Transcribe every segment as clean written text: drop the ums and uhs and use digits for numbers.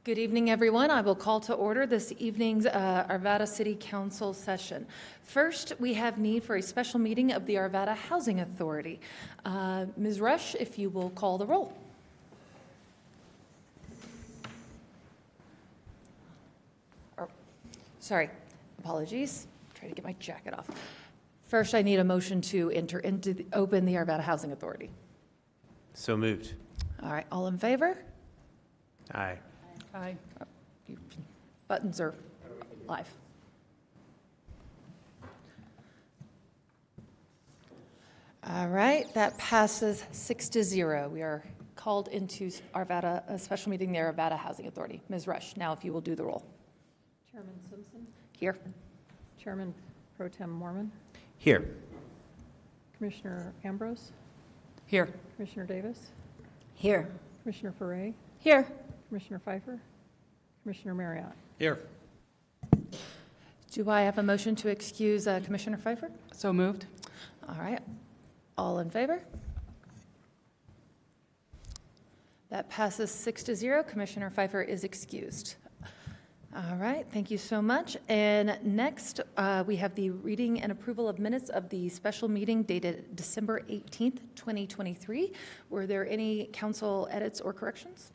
Good evening, everyone. I will call to order this evening's Arvada City Council session. First, we have need for a special meeting of the Arvada Housing Authority. Ms. Rush, if you will call the roll. Sorry, apologies. Try to get my jacket off. First, I need a motion to open the Arvada Housing Authority. So moved. All right, all in favor? Aye. Aye. Buttons are live. All right, that passes 6-0. We are called into Arvada, a special meeting, the Arvada Housing Authority. Ms. Rush, now if you will do the roll. Chairman Simpson. Here. Chairman Pro Tem Mormon. Here. Commissioner Ambrose. Here. Commissioner Davis. Here. Commissioner Foray. Here. Commissioner Pfeiffer. Commissioner Marriott. Here. Do I have a motion to excuse Commissioner Pfeiffer? So moved. All right. All in favor? That passes 6-0. Commissioner Pfeiffer is excused. All right, thank you so much. And next, we have the reading and approval of minutes of the special meeting dated December 18th, 2023. Were there any council edits or corrections?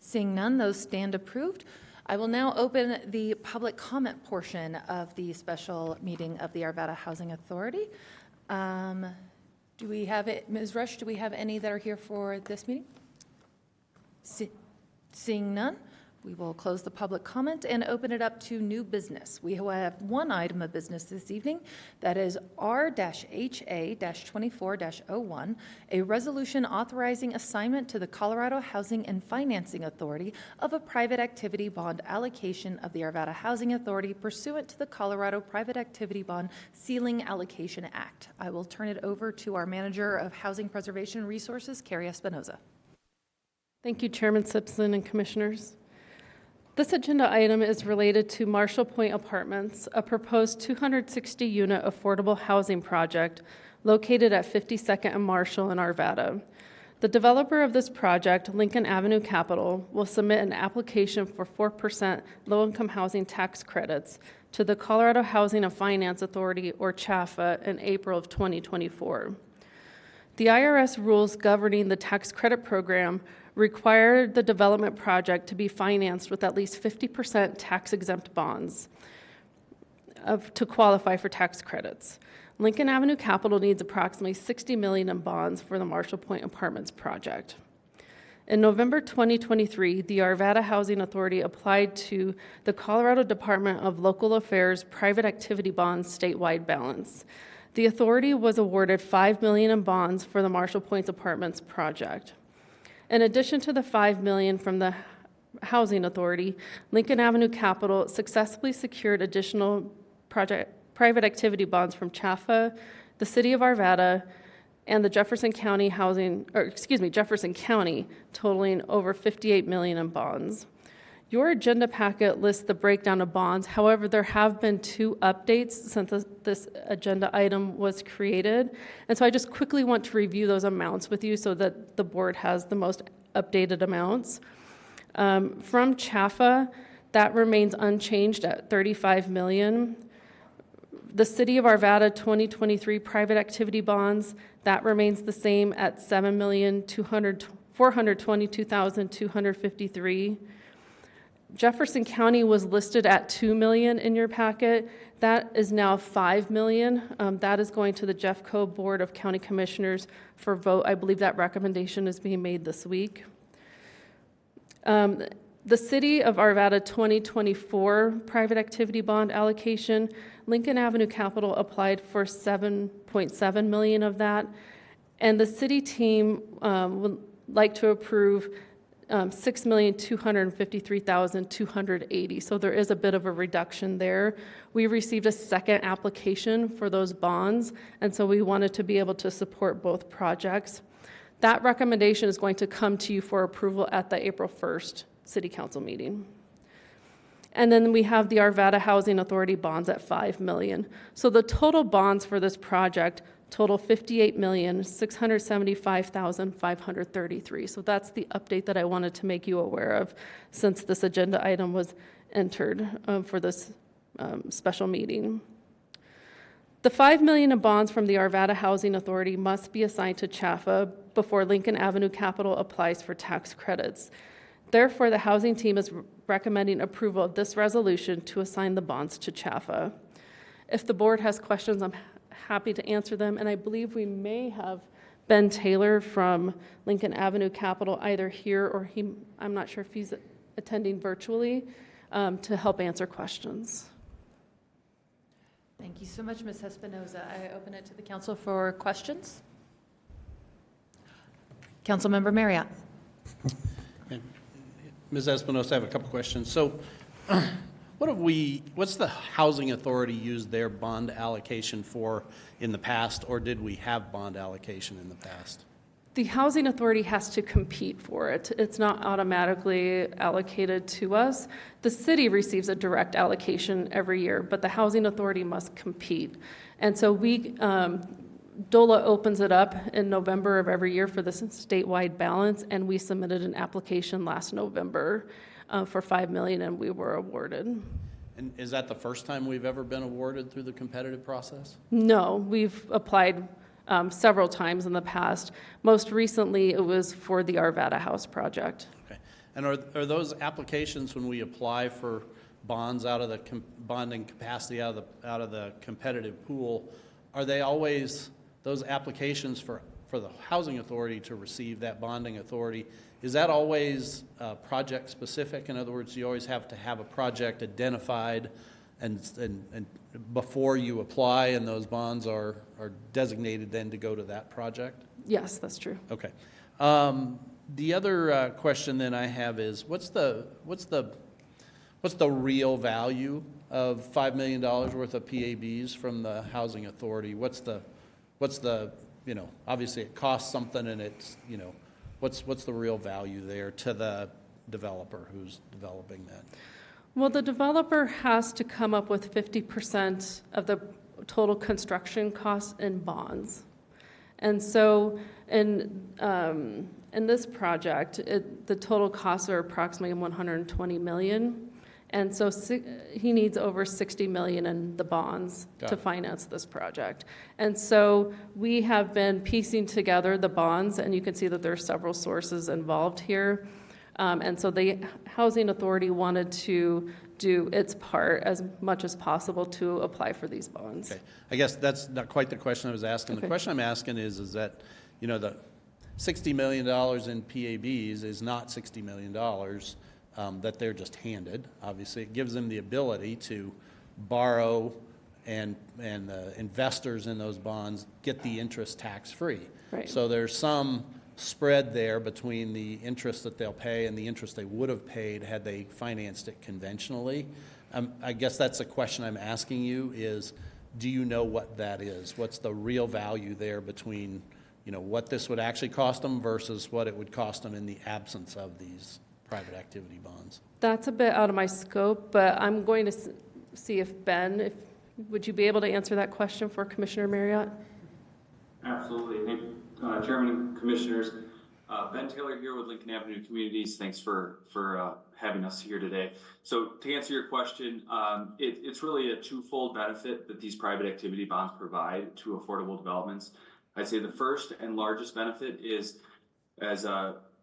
Seeing none, those stand approved. I will now open the public comment portion of the special meeting of the Arvada Housing Authority. Do we have it, Ms. Rush, do we have any that are here for this meeting? Seeing none, we will close the public comment and open it up to new business. We have one item of business this evening, that is R-HA-24-01, a resolution authorizing assignment to the Colorado Housing and Financing Authority of a private activity bond allocation of the Arvada Housing Authority pursuant to the Colorado Private Activity Bond Ceiling Allocation Act. I will turn it over to our Manager of Housing Preservation Resources, Carrie Espinoza. Thank you, Chairman Simpson and Commissioners. This agenda item is related to Marshall Point Apartments, a proposed 260-unit affordable housing project located at 52nd and Marshall in Arvada. The developer of this project, Lincoln Avenue Capital, will submit an application for 4% low-income housing tax credits to the Colorado Housing and Finance Authority, or CHFA, in April of 2024. The IRS rules governing the tax credit program require the development project to be financed with at least 50% tax-exempt bonds to qualify for tax credits. Lincoln Avenue Capital needs approximately $60 million in bonds for the Marshall Point Apartments project. In November 2023, the Arvada Housing Authority applied to the Colorado Department of Local Affairs Private Activity Bonds statewide balance. The authority was awarded $5 million in bonds for the Marshall Point Apartments project. In addition to the $5 million from the Housing Authority, Lincoln Avenue Capital successfully secured additional private activity bonds from CHFA, the City of Arvada, and the Jefferson County Jefferson County, totaling over $58 million in bonds. Your agenda packet lists the breakdown of bonds. However, there have been 2 updates since this agenda item was created. And so I just quickly want to review those amounts with you so that the board has the most updated amounts. From CHFA, that remains unchanged at $35 million. The City of Arvada 2023 private activity bonds, that remains the same at $7,422,253. Jefferson County was listed at $2 million in your packet. That is now $5 million. That is going to the Jeffco Board of County Commissioners for vote. I believe that recommendation is being made this week. The City of Arvada 2024 private activity bond allocation, Lincoln Avenue Capital applied for $7.7 million of that, and the city team would like to approve $6,253,280. So there is a bit of a reduction there. We received a second application for those bonds, and so we wanted to be able to support both projects. That recommendation is going to come to you for approval at the April 1st City Council meeting. And then we have the Arvada Housing Authority bonds at $5 million. So the total bonds for this project total $58,675,533. So that's the update that I wanted to make you aware of since this agenda item was entered for this special meeting. The $5 million in bonds from the Arvada Housing Authority must be assigned to CHAFA before Lincoln Avenue Capital applies for tax credits. Therefore, the housing team is recommending approval of this resolution to assign the bonds to CHAFA. If the board has questions, I'm happy to answer them, and I believe we may have Ben Taylor from Lincoln Avenue Capital either here or I'm not sure if he's attending virtually, to help answer questions. Thank you so much, Ms. Espinoza. I open it to the council for questions. Councilmember Marriott. Ms. Espinosa, I have a couple questions. So what's the Housing Authority used their bond allocation for in the past, or did we have bond allocation in the past? The Housing Authority has to compete for it. It's not automatically allocated to us. The city receives a direct allocation every year, but the Housing Authority must compete. And so DOLA opens it up in November of every year for the statewide balance, and we submitted an application last November for $5 million, and we were awarded. And is that the first time we've ever been awarded through the competitive process? No, we've applied several times in the past. Most recently, it was for the Arvada House project. Okay. And are those applications, when we apply for bonds out of the bonding capacity out of the competitive pool, are they always those applications for the Housing Authority to receive that bonding authority? Is that always project specific? In other words, you always have to have a project identified and before you apply, and those bonds are designated then to go to that project? Yes, that's true. Okay. The other question then I have is, what's the real value of $5 million worth of PABs from the Housing Authority? What's the obviously it costs something, and it's what's the real value there to the developer who's developing that? Well, the developer has to come up with 50% of the total construction costs in bonds. And so in this project, the total costs are approximately $120 million. And so he needs over $60 million in the bonds to finance this project. And so we have been piecing together the bonds, and you can see that there are several sources involved here. And so the Housing Authority wanted to do its part as much as possible to apply for these bonds. Okay. I guess that's not quite the question I was asking. Okay. The question I'm asking is that, the $60 million in PABs is not $60 million that they're just handed. Obviously, it gives them the ability to borrow and the investors in those bonds get the interest tax-free. Right. So there's some spread there between the interest that they'll pay and the interest they would have paid had they financed it conventionally. I guess that's a question I'm asking you is, do you know what that is? What's the real value there between, what this would actually cost them versus what it would cost them in the absence of these private activity bonds? That's a bit out of my scope, but I'm going to see if Ben, would you be able to answer that question for Commissioner Marriott? Absolutely. Thank you, Chairman and Commissioners. Ben Taylor here with Lincoln Avenue Communities. Thanks for having us here today. So to answer your question, it's really a twofold benefit that these private activity bonds provide to affordable developments. I'd say the first and largest benefit is, as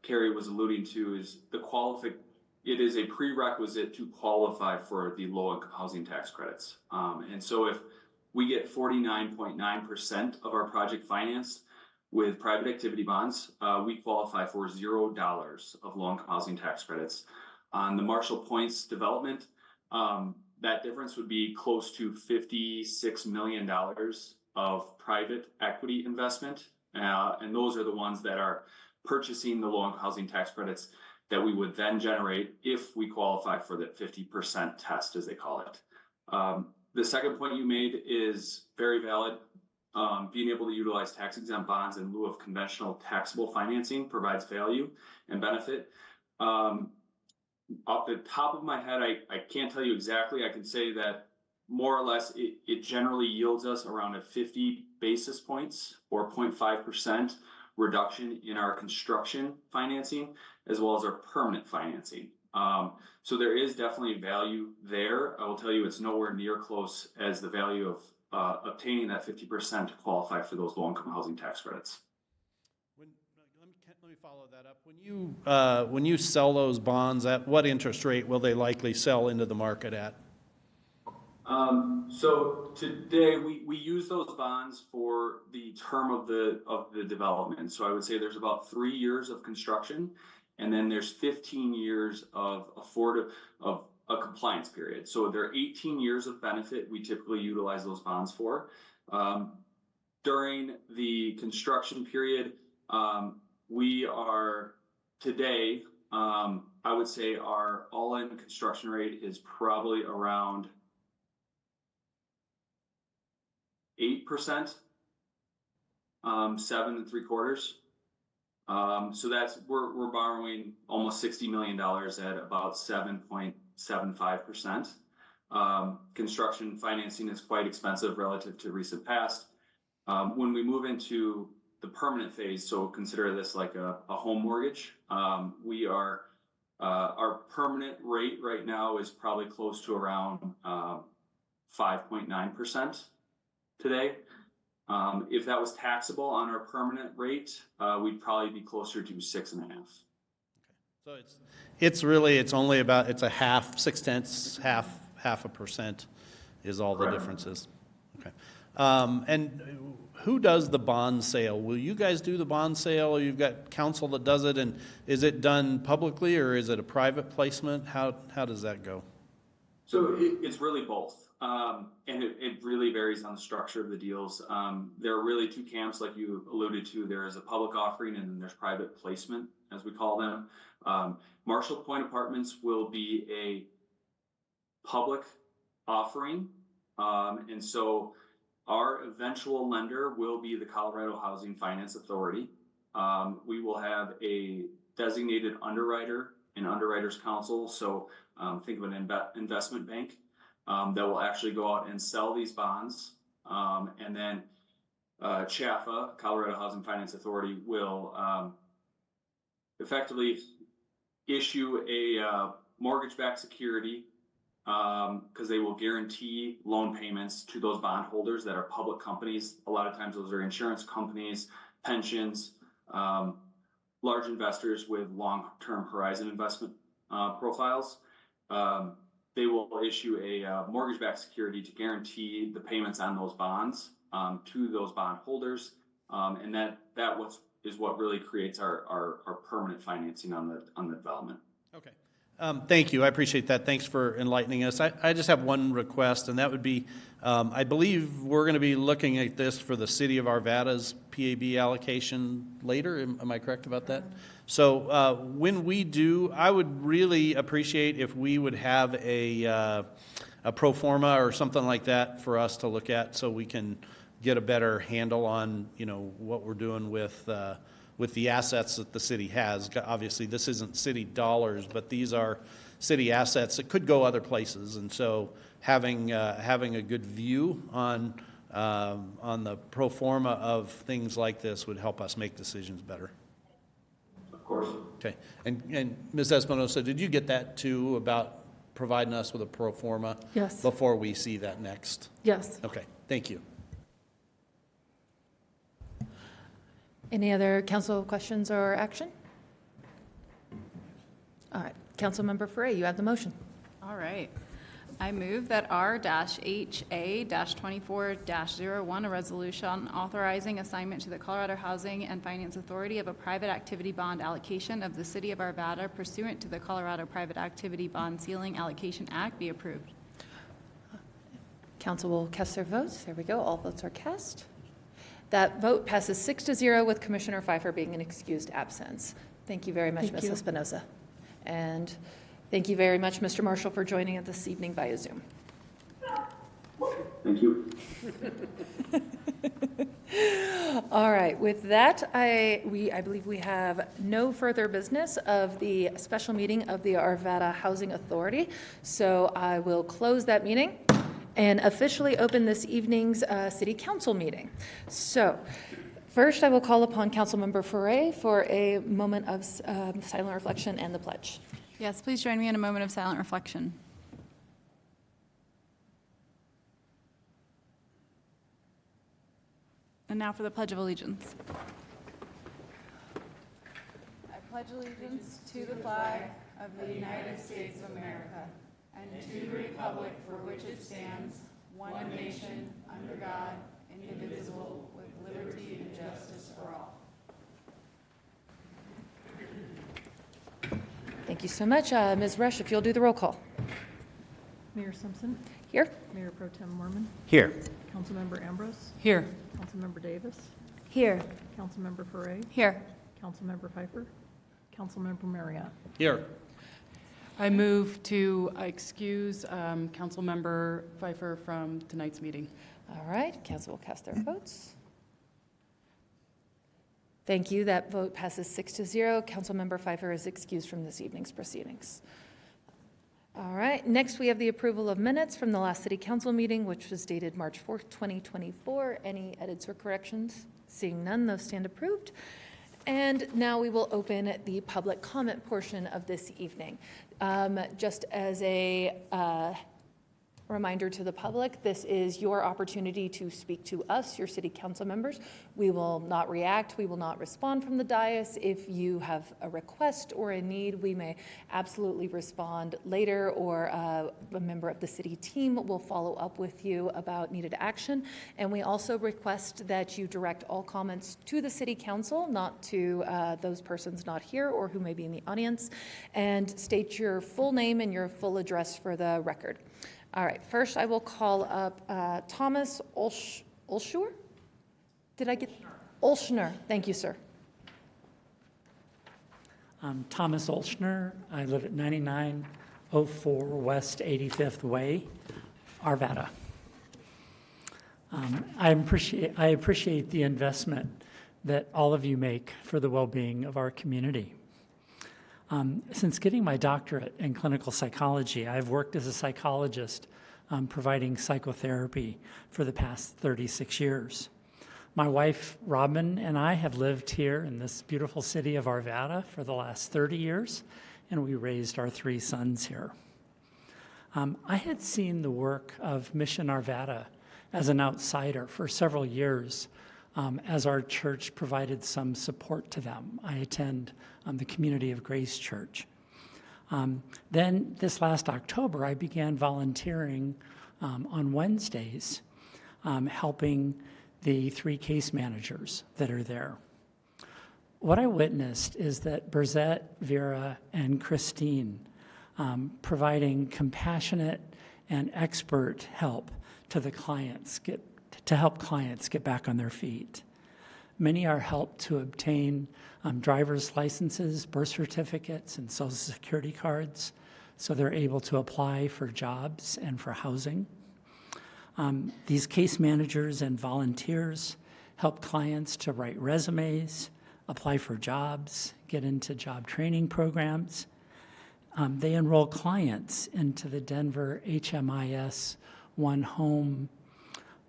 Carrie was alluding to, is it is a prerequisite to qualify for the low-income housing tax credits. And so if we get 49.9% of our project financed with private activity bonds, we qualify for $0 of low-income housing tax credits. On the Marshall Points development, that difference would be close to $56 million of private equity investment. And those are the ones that are purchasing the low-income housing tax credits that we would then generate if we qualify for the 50% test, as they call it. The second point you made is very valid. Being able to utilize tax-exempt bonds in lieu of conventional taxable financing provides value and benefit. Off the top of my head, I can't tell you exactly. I can say that more or less, it generally yields us around a 50 basis points or 0.5% reduction in our construction financing as well as our permanent financing. So there is definitely value there. I will tell you it's nowhere near close as the value of obtaining that 50% to qualify for those low-income housing tax credits. Let me follow that up. When you sell those bonds, at what interest rate will they likely sell into the market at? So today we use those bonds for the term of the development. So I would say there's about 3 years of construction, and then there's 15 years of a compliance period. So there are 18 years of benefit we typically utilize those bonds for. During the construction period, we are today, I would say our all-in construction rate is probably around 8%, 7 3/4. So that's we're borrowing almost $60 million at about 7.75%. Construction financing is quite expensive relative to recent past. When we move into the permanent phase, so consider this like a home mortgage. We are our permanent rate right now is probably close to around 5.9% today. If that was taxable on our permanent rate, we'd probably be closer to 6.5%. So it's only about, it's a half, 0.6, half a percent is all the Correct. differences. Okay. And who does the bond sale? Will you guys do the bond sale, or you've got counsel that does it? And is it done publicly, or is it a private placement? How does that go? So it's really both. And it really varies on the structure of the deals. There are really two camps, like you alluded to. There is a public offering, and then there's private placement, as we call them. Marshall Point Apartments will be a public offering. And so our eventual lender will be the Colorado Housing Finance Authority. We will have a designated underwriter and underwriters council. So think of an investment bank that will actually go out and sell these bonds. And then CHFA, Colorado Housing Finance Authority, will effectively issue a mortgage-backed security because they will guarantee loan payments to those bondholders that are public companies. A lot of times those are insurance companies, pensions, large investors with long-term horizon investment profiles. They will issue a mortgage-backed security to guarantee the payments on those bonds to those bondholders, and that is what really creates our permanent financing on the development. Okay. Thank you. I appreciate that. Thanks for enlightening us. I just have one request, and that would be, I believe we're going to be looking at this for the city of Arvada's PAB allocation later. Am I correct about that? So when we do, I would really appreciate if we would have a pro forma or something like that for us to look at, so we can get a better handle on, what we're doing with the assets that the city has. Obviously, this isn't city dollars, but these are city assets that could go other places. And so having a good view on the pro forma of things like this would help us make decisions better. Of course. Okay. And Ms. Espinosa, did you get that too, about providing us with a pro forma? Yes. Before we see that next? Yes. Okay. Thank you. Any other council questions or action? All right, Councilmember Foray, you have the motion. All right. I move that R-HA-24-01, a resolution authorizing assignment to the Colorado Housing and Finance Authority of a private activity bond allocation of the City of Arvada pursuant to the Colorado Private Activity Bond Ceiling Allocation Act be approved. Council will cast their votes. There we go. All votes are cast. That vote passes 6-0 with Commissioner Pfeiffer being an excused absence. Thank you very much, Ms. Espinosa. And thank you very much, Mr. Marshall, for joining us this evening via Zoom. Thank you. All right, with that, I believe we have no further business of the special meeting of the Arvada Housing Authority. So I will close that meeting and officially open this evening's city council meeting. So first, I will call upon Councilmember Foray for a moment of silent reflection and the pledge. Yes, please join me in a moment of silent reflection. And now for the Pledge of Allegiance. I pledge allegiance to the flag of the United States of America and to the republic for which it stands, one nation, under God, indivisible, with liberty and justice for all. Thank you so much. Ms. Rush, if you'll do the roll call. Mayor Simpson, Here? Mayor Pro Tem Mormon, Here. Councilmember Ambrose, Here. Councilmember Davis, Here. Councilmember Foray, Here. Councilmember Pfeiffer, Councilmember Marriott. Here. I move to excuse Councilmember Pfeiffer from tonight's meeting. All right, council will cast their votes. Thank you. That vote passes 6-0. Councilmember Pfeiffer is excused from this evening's proceedings. All right, next we have the approval of minutes from the last city council meeting, which was dated March 4th, 2024. Any edits or corrections? Seeing none, those stand approved. And now we will open the public comment portion of this evening. Just as a reminder to the public, this is your opportunity to speak to us, your city council members. We will not react, we will not respond from the dais. If you have a request or a need, we may absolutely respond later, or a member of the city team will follow up with you about needed action. And we also request that you direct all comments to the city council, not to those persons not here or who may be in the audience, and state your full name and your full address for the record. All right, first I will call up Thomas Olschur? Did I get? Olschner. Thank you, sir. I'm Thomas Olschner. I live at 9904 West 85th Way, Arvada. I appreciate the investment that all of you make for the well-being of our community. Since getting my doctorate in clinical psychology, I've worked as a psychologist providing psychotherapy for the past 36 years. My wife, Robin, and I have lived here in this beautiful city of Arvada for the last 30 years, and we raised our 3 sons here. I had seen the work of Mission Arvada as an outsider for several years as our church provided some support to them. I attend the Community of Grace Church. Then this last October, I began volunteering on Wednesdays, helping the 3 case managers that are there. What I witnessed is that Brzette, Vera, and Christine providing compassionate and expert help to the clients, to help clients get back on their feet. Many are helped to obtain driver's licenses, birth certificates, and Social Security cards, so they're able to apply for jobs and for housing. These case managers and volunteers help clients to write resumes, apply for jobs, get into job training programs. They enroll clients into the Denver HMIS One Home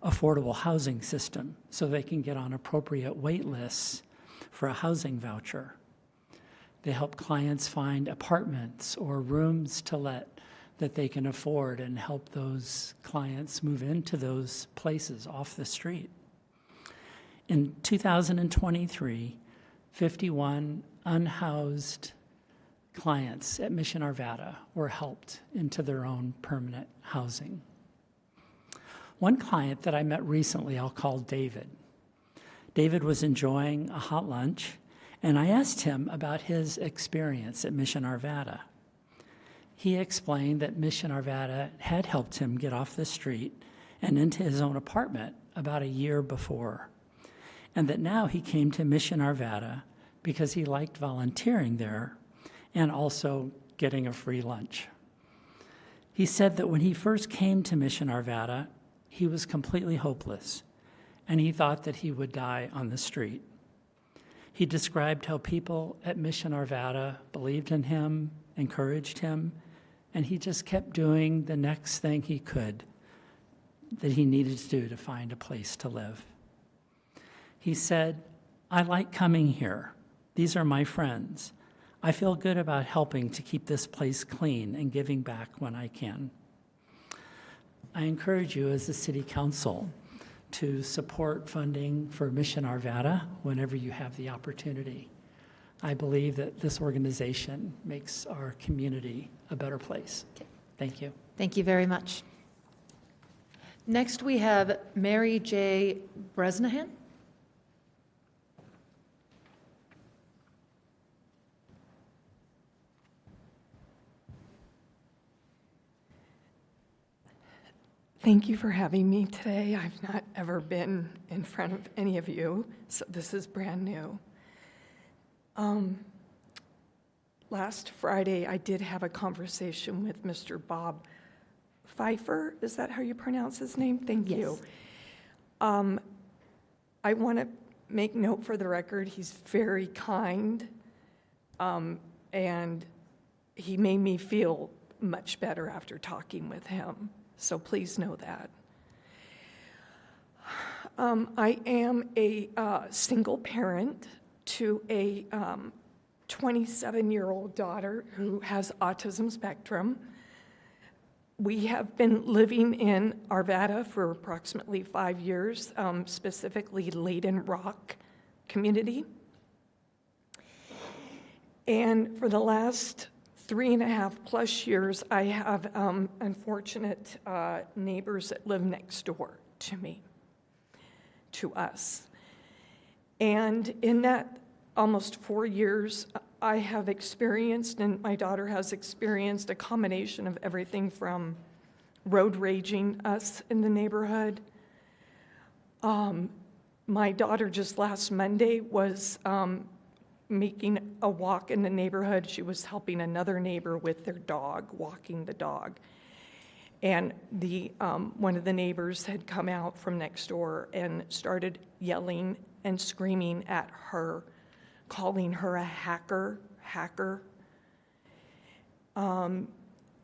affordable housing system so they can get on appropriate wait lists for a housing voucher. They help clients find apartments or rooms to let that they can afford and help those clients move into those places off the street. In 2023, 51 unhoused clients at Mission Arvada were helped into their own permanent housing. One client that I met recently, I'll call David. David was enjoying a hot lunch, and I asked him about his experience at Mission Arvada. He explained that Mission Arvada had helped him get off the street and into his own apartment about a year before, and that now he came to Mission Arvada because he liked volunteering there and also getting a free lunch. He said that when he first came to Mission Arvada, he was completely hopeless, and he thought that he would die on the street. He described how people at Mission Arvada believed in him, encouraged him, and he just kept doing the next thing he could that he needed to do to find a place to live. He said, "I like coming here. These are my friends. I feel good about helping to keep this place clean and giving back when I can." I encourage you as the City Council to support funding for Mission Arvada whenever you have the opportunity. I believe that this organization makes our community a better place. Thank you. Thank you very much. Next, we have Mary J. Bresnahan. Thank you for having me today. I've not ever been in front of any of you, so this is brand new. Last Friday, I did have a conversation with Mr. Bob Pfeiffer. Is that how you pronounce his name? Thank you. I want to make note for the record, he's very kind, and he made me feel much better after talking with him. So please know that. I am a single parent to a 27-year-old daughter who has autism spectrum. We have been living in Arvada for approximately 5 years, specifically Layden Rock community. And for the last 3.5+ years, I have unfortunate neighbors that live next door to me, to us. And in that almost 4 years, I have experienced, and my daughter has experienced, a combination of everything from road raging us in the neighborhood. My daughter just last Monday was making a walk in the neighborhood. She was helping another neighbor with their dog, walking the dog. And one of the neighbors had come out from next door and started yelling and screaming at her, calling her a hacker.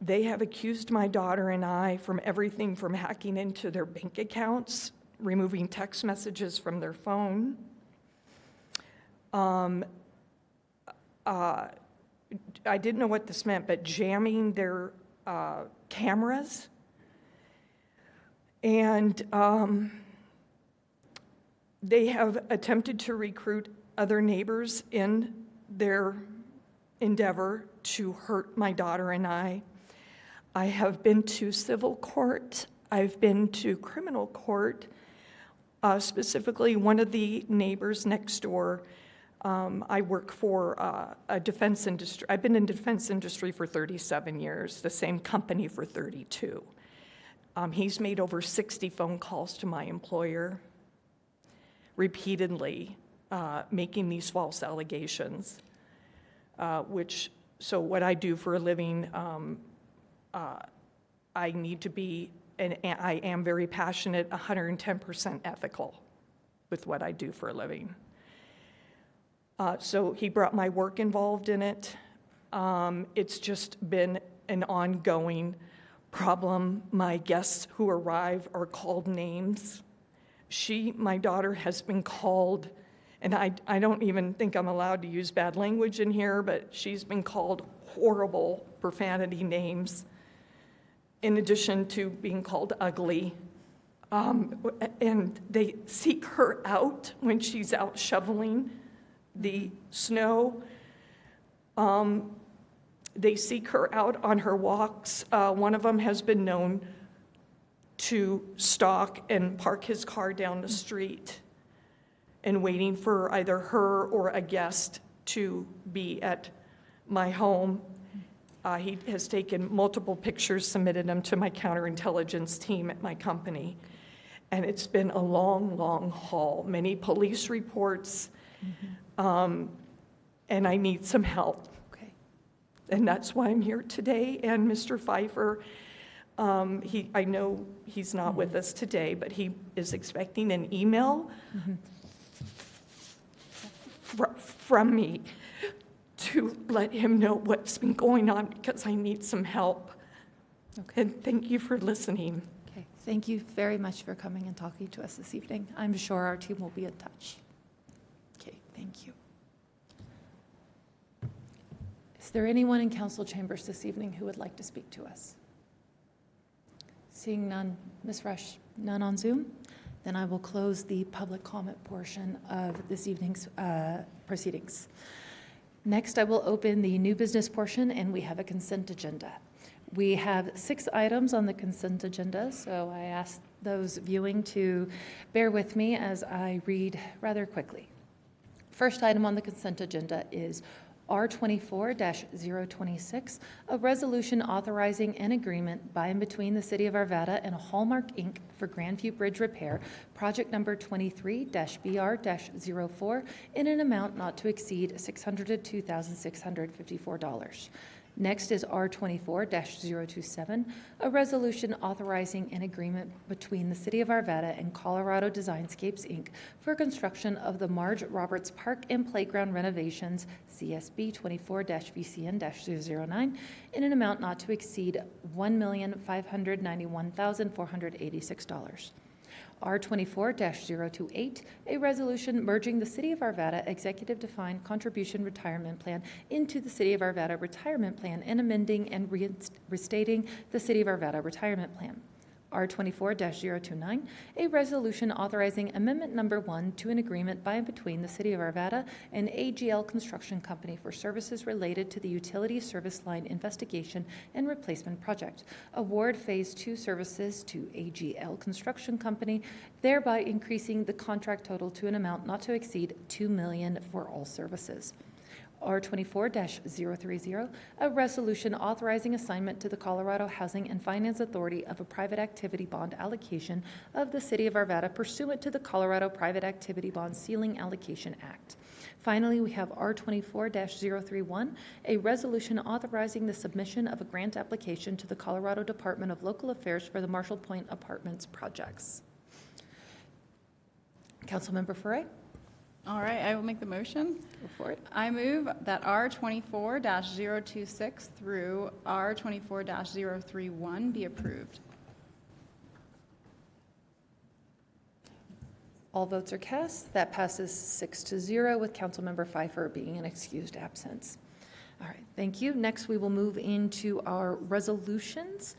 They have accused my daughter and I from everything from hacking into their bank accounts, removing text messages from their phone, I didn't know what this meant, but jamming their cameras. And they have attempted to recruit other neighbors in their endeavor to hurt my daughter and I. I have been to civil court. I've been to criminal court. Specifically, one of the neighbors next door, I work for a defense industry. I've been in the defense industry for 37 years, the same company for 32. He's made over 60 phone calls to my employer, repeatedly making these false allegations, so what I do for a living, I need to be, and I am very passionate, 110% ethical with what I do for a living. So he brought my work involved in it. It's just been an ongoing problem. My guests who arrive are called names. My daughter has been called, and I don't even think I'm allowed to use bad language in here, but she's been called horrible profanity names, in addition to being called ugly. And they seek her out when she's out shoveling the snow. They seek her out on her walks. One of them has been known to stalk and park his car down the street and waiting for either her or a guest to be at my home. He has taken multiple pictures, submitted them to my counterintelligence team at my company. And it's been a long, long haul, many police reports, and I need some help. Okay. And that's why I'm here today. And Mr. Pfeiffer, I know he's not with us today, but he is expecting an email from me to let him know what's been going on, because I need some help. Okay. And thank you for listening. Okay. Thank you very much for coming and talking to us this evening. I'm sure our team will be in touch. Okay, thank you. Is there anyone in council chambers this evening who would like to speak to us? Seeing none, Ms. Rush, none on Zoom? Then I will close the public comment portion of this evening's proceedings. Next, I will open the new business portion, and we have a consent agenda. We have 6 items on the consent agenda, so I ask those viewing to bear with me as I read rather quickly. First item on the consent agenda is R24-026, a resolution authorizing an agreement by and between the City of Arvada and Hallmark, Inc. for Grandview Bridge Repair, project number 23-BR-04, in an amount not to exceed $602,654. Next is R24-027, a resolution authorizing an agreement between the City of Arvada and Colorado Designscapes, Inc. for construction of the Marge Roberts Park and Playground renovations, CSB 24-VCN-009, in an amount not to exceed $1,591,486. R24-028, a resolution merging the City of Arvada Executive Defined Contribution Retirement Plan into the City of Arvada Retirement Plan and amending and restating the City of Arvada Retirement Plan. R24-029, a resolution authorizing Amendment Number 1 to an agreement by and between the City of Arvada and AGL Construction Company for services related to the Utility Service Line Investigation and Replacement Project. Award Phase 2 services to AGL Construction Company, thereby increasing the contract total to an amount not to exceed $2 million for all services. R24-030, a resolution authorizing assignment to the Colorado Housing and Finance Authority of a private activity bond allocation of the City of Arvada pursuant to the Colorado Private Activity Bond Ceiling Allocation Act. Finally, we have R24-031, a resolution authorizing the submission of a grant application to the Colorado Department of Local Affairs for the Marshall Point Apartments projects. Councilmember Foray? All right, I will make the motion. Go for it. I move that R24-026 through R24-031 be approved. All votes are cast. That passes 6-0 with Councilmember Pfeiffer being an excused absence. All right, thank you. Next, we will move into our resolutions.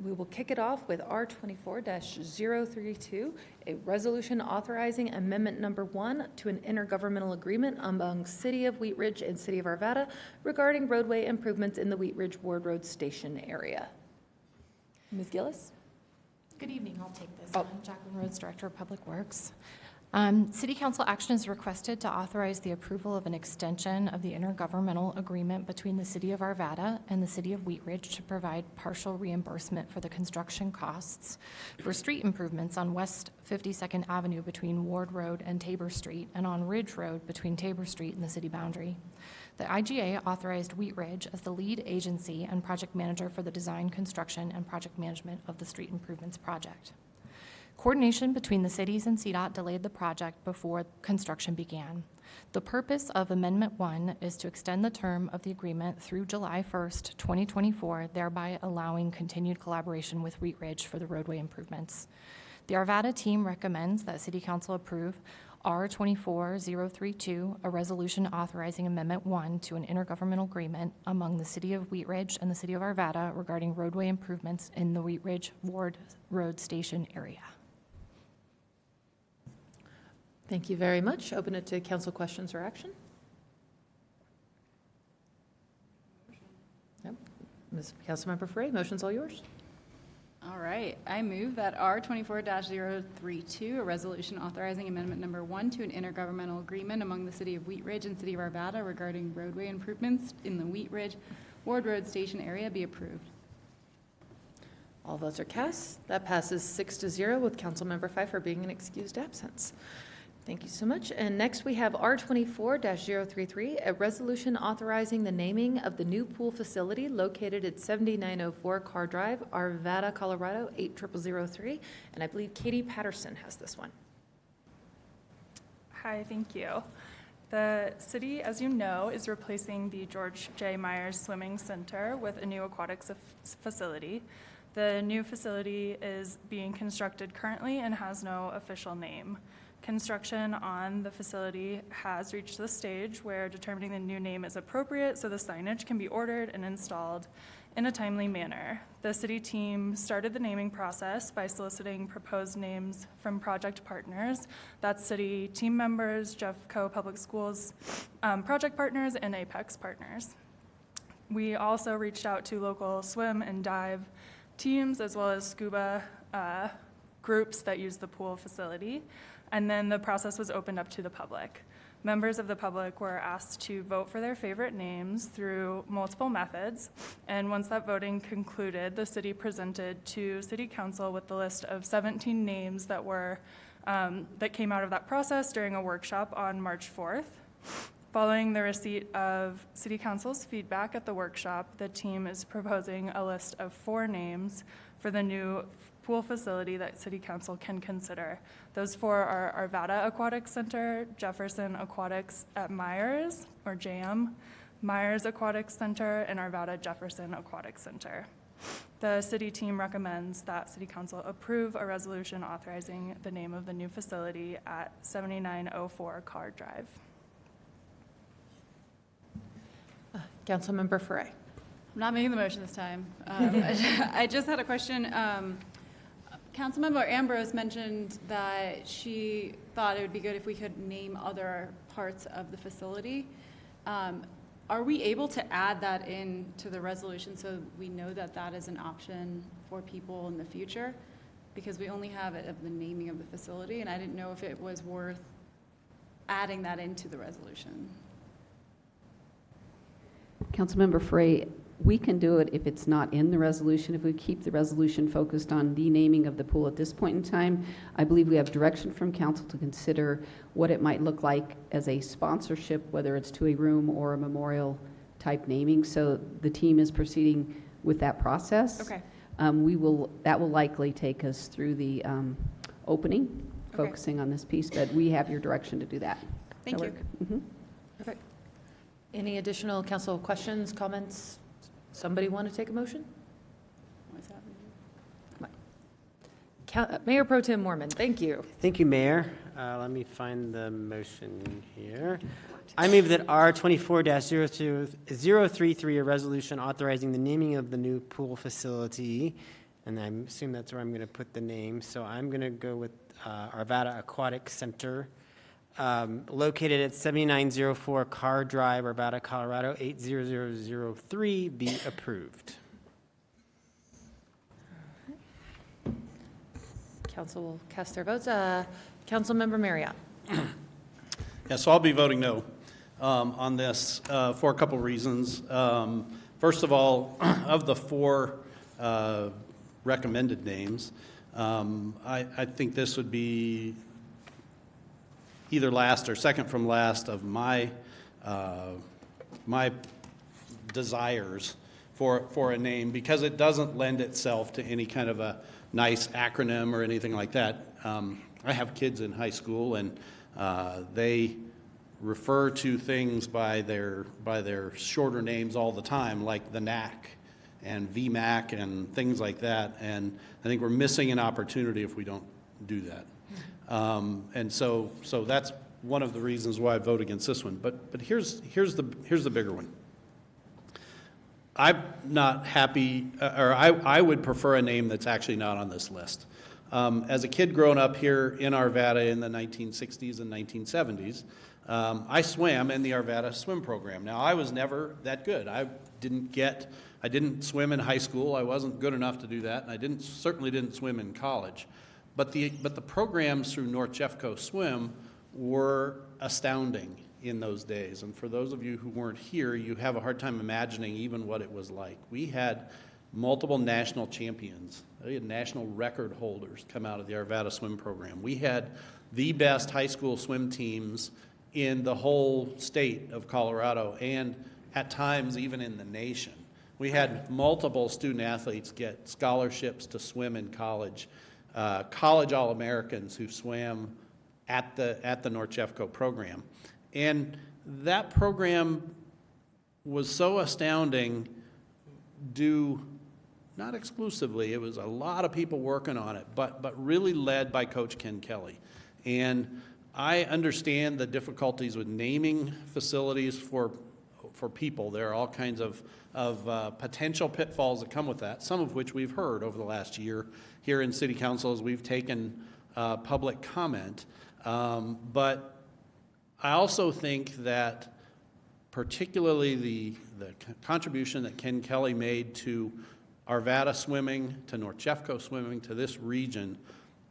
We will kick it off with R24-032, a resolution authorizing Amendment Number 1 to an intergovernmental agreement among City of Wheat Ridge and City of Arvada regarding roadway improvements in the Wheat Ridge Ward Road Station area. Ms. Gillis? Good evening. I'll take this Oh. one. Jacqueline Rhodes, Director of Public Works. City Council action is requested to authorize the approval of an extension of the intergovernmental agreement between the City of Arvada and the City of Wheat Ridge to provide partial reimbursement for the construction costs for street improvements on West 52nd Avenue between Ward Road and Tabor Street and on Ridge Road between Tabor Street and the city boundary. The IGA authorized Wheat Ridge as the lead agency and project manager for the design, construction, and project management of the street improvements project. Coordination between the cities and CDOT delayed the project before construction began. The purpose of Amendment 1 is to extend the term of the agreement through July 1st, 2024, thereby allowing continued collaboration with Wheat Ridge for the roadway improvements. The Arvada team recommends that City Council approve R24-032, a resolution authorizing Amendment 1 to an intergovernmental agreement among the City of Wheat Ridge and the City of Arvada regarding roadway improvements in the Wheat Ridge Ward Road Station area. Thank you very much. Open it to council questions or action. Yep. Councilmember Frey, motion's all yours. All right, I move that R24-032, a resolution authorizing Amendment Number 1 to an intergovernmental agreement among the City of Wheat Ridge and City of Arvada regarding roadway improvements in the Wheat Ridge Ward Road Station area be approved. All votes are cast. That passes 6-0 with Councilmember Pfeiffer being an excused absence. Thank you so much. And next we have R24-033, a resolution authorizing the naming of the new pool facility located at 7904 Carr Drive, Arvada, Colorado, 80003. And I believe Katie Patterson has this one. Hi, thank you. The city, as you know, is replacing the George J. Myers Swimming Center with a new aquatics facility. The new facility is being constructed currently and has no official name. Construction on the facility has reached the stage where determining the new name is appropriate so the signage can be ordered and installed in a timely manner. The city team started the naming process by soliciting proposed names from project partners. That's city team members, Jeffco Public Schools project partners, and Apex partners. We also reached out to local swim and dive teams as well as scuba groups that use the pool facility. And then the process was opened up to the public. Members of the public were asked to vote for their favorite names through multiple methods. And once that voting concluded, the city presented to City Council with the list of 17 names that were that came out of that process during a workshop on March 4th. Following the receipt of City Council's feedback at the workshop, the team is proposing a list of 4 names for the new pool facility that City Council can consider. Those 4 are Arvada Aquatic Center, Jefferson Aquatics at Myers, or JAM, Myers Aquatic Center, and Arvada Jefferson Aquatic Center. The city team recommends that City Council approve a resolution authorizing the name of the new facility at 7904 Carr Drive. Councilmember Foray. I'm not making the motion this time. I just had a question. Councilmember Ambrose mentioned that she thought it would be good if we could name other parts of the facility. Are we able to add that into the resolution so we know that that is an option for people in the future? Because we only have it of the naming of the facility, and I didn't know if it was worth adding that into the resolution. Councilmember Frey, we can do it if it's not in the resolution. If we keep the resolution focused on the naming of the pool at this point in time, I believe we have direction from council to consider what it might look like as a sponsorship, whether it's to a room or a memorial type naming. So the team is proceeding with that process. Okay. That will likely take us through the opening, focusing on this piece, but we have your direction to do that. Thank you. Mm-hmm. Perfect. Any additional council questions, comments? Somebody want to take a motion? What's happening? Mayor Pro Tem Mormon, thank you. Thank you, Mayor. Let me find the motion here. I move that R 24-033, a resolution authorizing the naming of the new pool facility, and I assume that's where I'm going to put the name. So I'm going to go with Arvada Aquatic Center, located at 7904 Carr Drive, Arvada, Colorado 80003, be approved. Council will cast their votes. Councilmember Marriott. Yeah, so I'll be voting no on this for a couple reasons. First of all, of the 4 recommended names, I think this would be either last or second from last of my desires for a name, because it doesn't lend itself to any kind of a nice acronym or anything like that. I have kids in high school, and they refer to things by their shorter names all the time, like the NAC and VMAC and things like that. And I think we're missing an opportunity if we don't do that. And so that's one of the reasons why I vote against this one. But here's the bigger one. I'm not happy, or I would prefer a name that's actually not on this list. As a kid growing up here in Arvada in the 1960s and 1970s, I swam in the Arvada swim program. Now, I was never that good. I didn't swim in high school. I wasn't good enough to do that, and I certainly didn't swim in college. But the programs through North Jeffco Swim were astounding in those days. And for those of you who weren't here, you have a hard time imagining even what it was like. We had multiple national champions. We had national record holders come out of the Arvada swim program. We had the best high school swim teams in the whole state of Colorado, and at times even in the nation. We had multiple student athletes get scholarships to swim in college. College All-Americans who swam at the North Jeffco program. And that program was so astounding due not exclusively, it was a lot of people working on it, but really led by Coach Ken Kelly. And I understand the difficulties with naming facilities for people. There are all kinds of potential pitfalls that come with that, some of which we've heard over the last year here in City Council as we've taken public comment. But I also think that particularly the contribution that Ken Kelly made to Arvada swimming, to North Jeffco swimming, to this region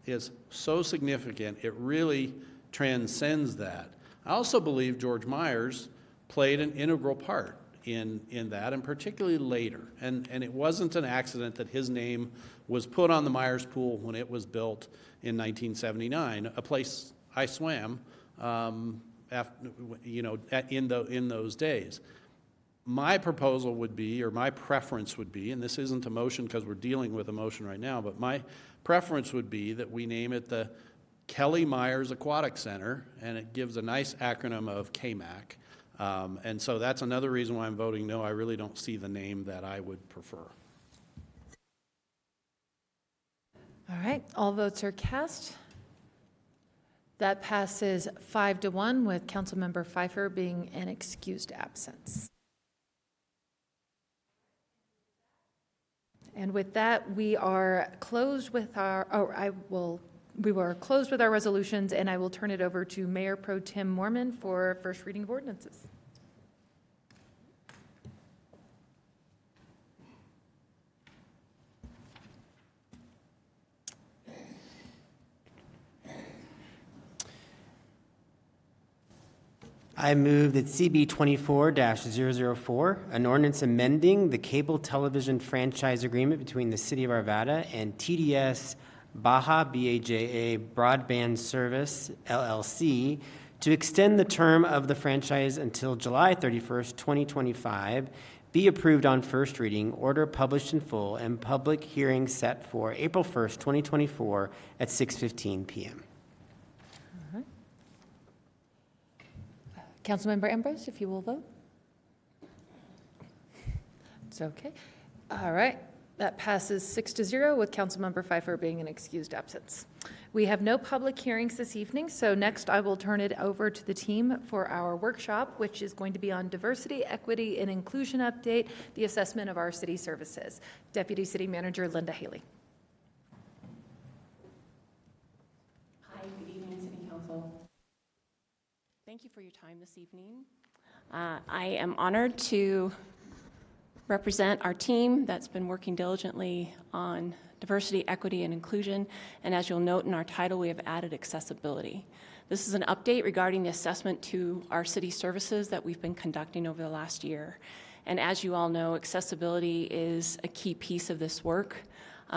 is so significant, it really transcends that. I also believe George Myers played an integral part in that, and particularly later. And it wasn't an accident that his name was put on the Myers Pool when it was built in 1979, a place I swam in those days. My proposal would be, or my preference would be, and this isn't a motion because we're dealing with a motion right now, but my preference would be that we name it the Kelly Myers Aquatic Center, and it gives a nice acronym of KMAC. And so that's another reason why I'm voting no. I really don't see the name that I would prefer. All right, all votes are cast. That passes 5-1 with Councilmember Pfeiffer being an excused absence. And with that, we are closed with our, we were closed with our resolutions, and I will turn it over to Mayor Pro Tem Mormon for first reading of ordinances. I move that CB 24-004, an ordinance amending the cable television franchise agreement between the City of Arvada and TDS Baja BAJA Broadband Service, LLC, to extend the term of the franchise until July 31st, 2025, be approved on first reading, order published in full, and public hearing set for April 1st, 2024 at 6:15 p.m. Councilmember Ambrose, if you will vote. It's okay. All right, that passes 6-0 with Councilmember Pfeiffer being an excused absence. We have no public hearings this evening, so next I will turn it over to the team for our workshop, which is going to be on diversity, equity, and inclusion update, the assessment of our city services. Deputy City Manager Linda Haley. Hi, good evening, City Council. Thank you for your time this evening. I am honored to represent our team that's been working diligently on diversity, equity, and inclusion. And as you'll note in our title, we have added accessibility. This is an update regarding the assessment to our city services that we've been conducting over the last year. And as you all know, accessibility is a key piece of this work.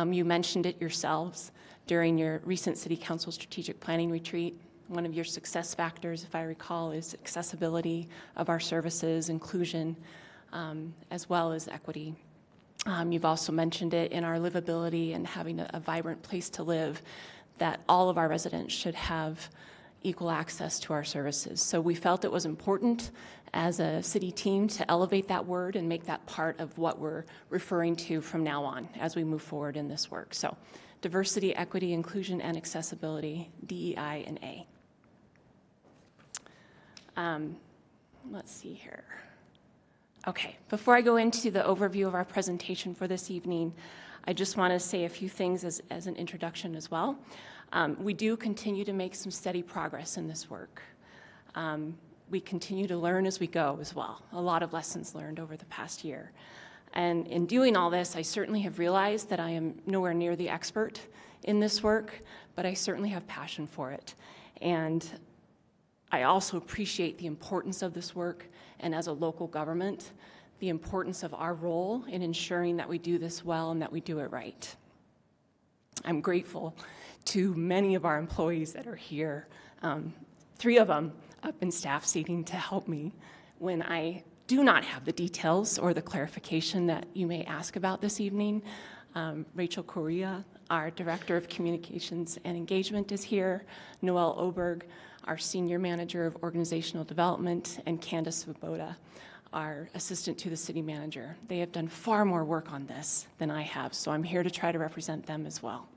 You mentioned it yourselves during your recent City Council strategic planning retreat. One of your success factors, if I recall, is accessibility of our services, inclusion, as well as equity. You've also mentioned it in our livability and having a vibrant place to live, that all of our residents should have equal access to our services. So we felt it was important as a city team to elevate that word and make that part of what we're referring to from now on as we move forward in this work. So diversity, equity, inclusion, and accessibility, DEI and A. Let's see here. Okay, before I go into the overview of our presentation for this evening, I just want to say a few things as an introduction as well. We do continue to make some steady progress in this work. We continue to learn as we go as well. A lot of lessons learned over the past year. And in doing all this, I certainly have realized that I am nowhere near the expert in this work, but I certainly have passion for it. And I also appreciate the importance of this work, and as a local government, the importance of our role in ensuring that we do this well and that we do it right. I'm grateful to many of our employees that are here, 3 of them up in staff seating to help me when I do not have the details or the clarification that you may ask about this evening. Rachel Correa, our Director of Communications and Engagement, is here. Noelle Oberg, our Senior Manager of Organizational Development, and Candace Svoboda, our assistant to the city manager. They have done far more work on this than I have, so I'm here to try to represent them as well.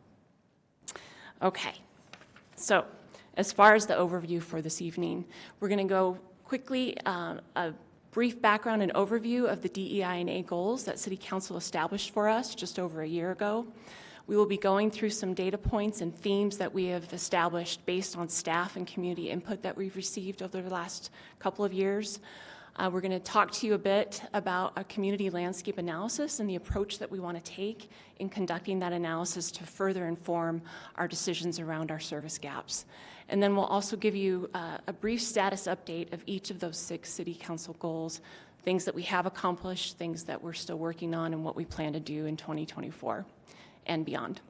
Okay, so as far as the overview for this evening, we're going to go quickly, a brief background and overview of the DEI&A goals that City Council established for us just over a year ago. We will be going through some data points and themes that we have established based on staff and community input that we've received over the last couple of years. We're going to talk to you a bit about a community landscape analysis and the approach that we want to take in conducting that analysis to further inform our decisions around our service gaps. And then we'll also give you a brief status update of each of those 6 City Council goals, things that we have accomplished, things that we're still working on, and what we plan to do in 2024 and beyond.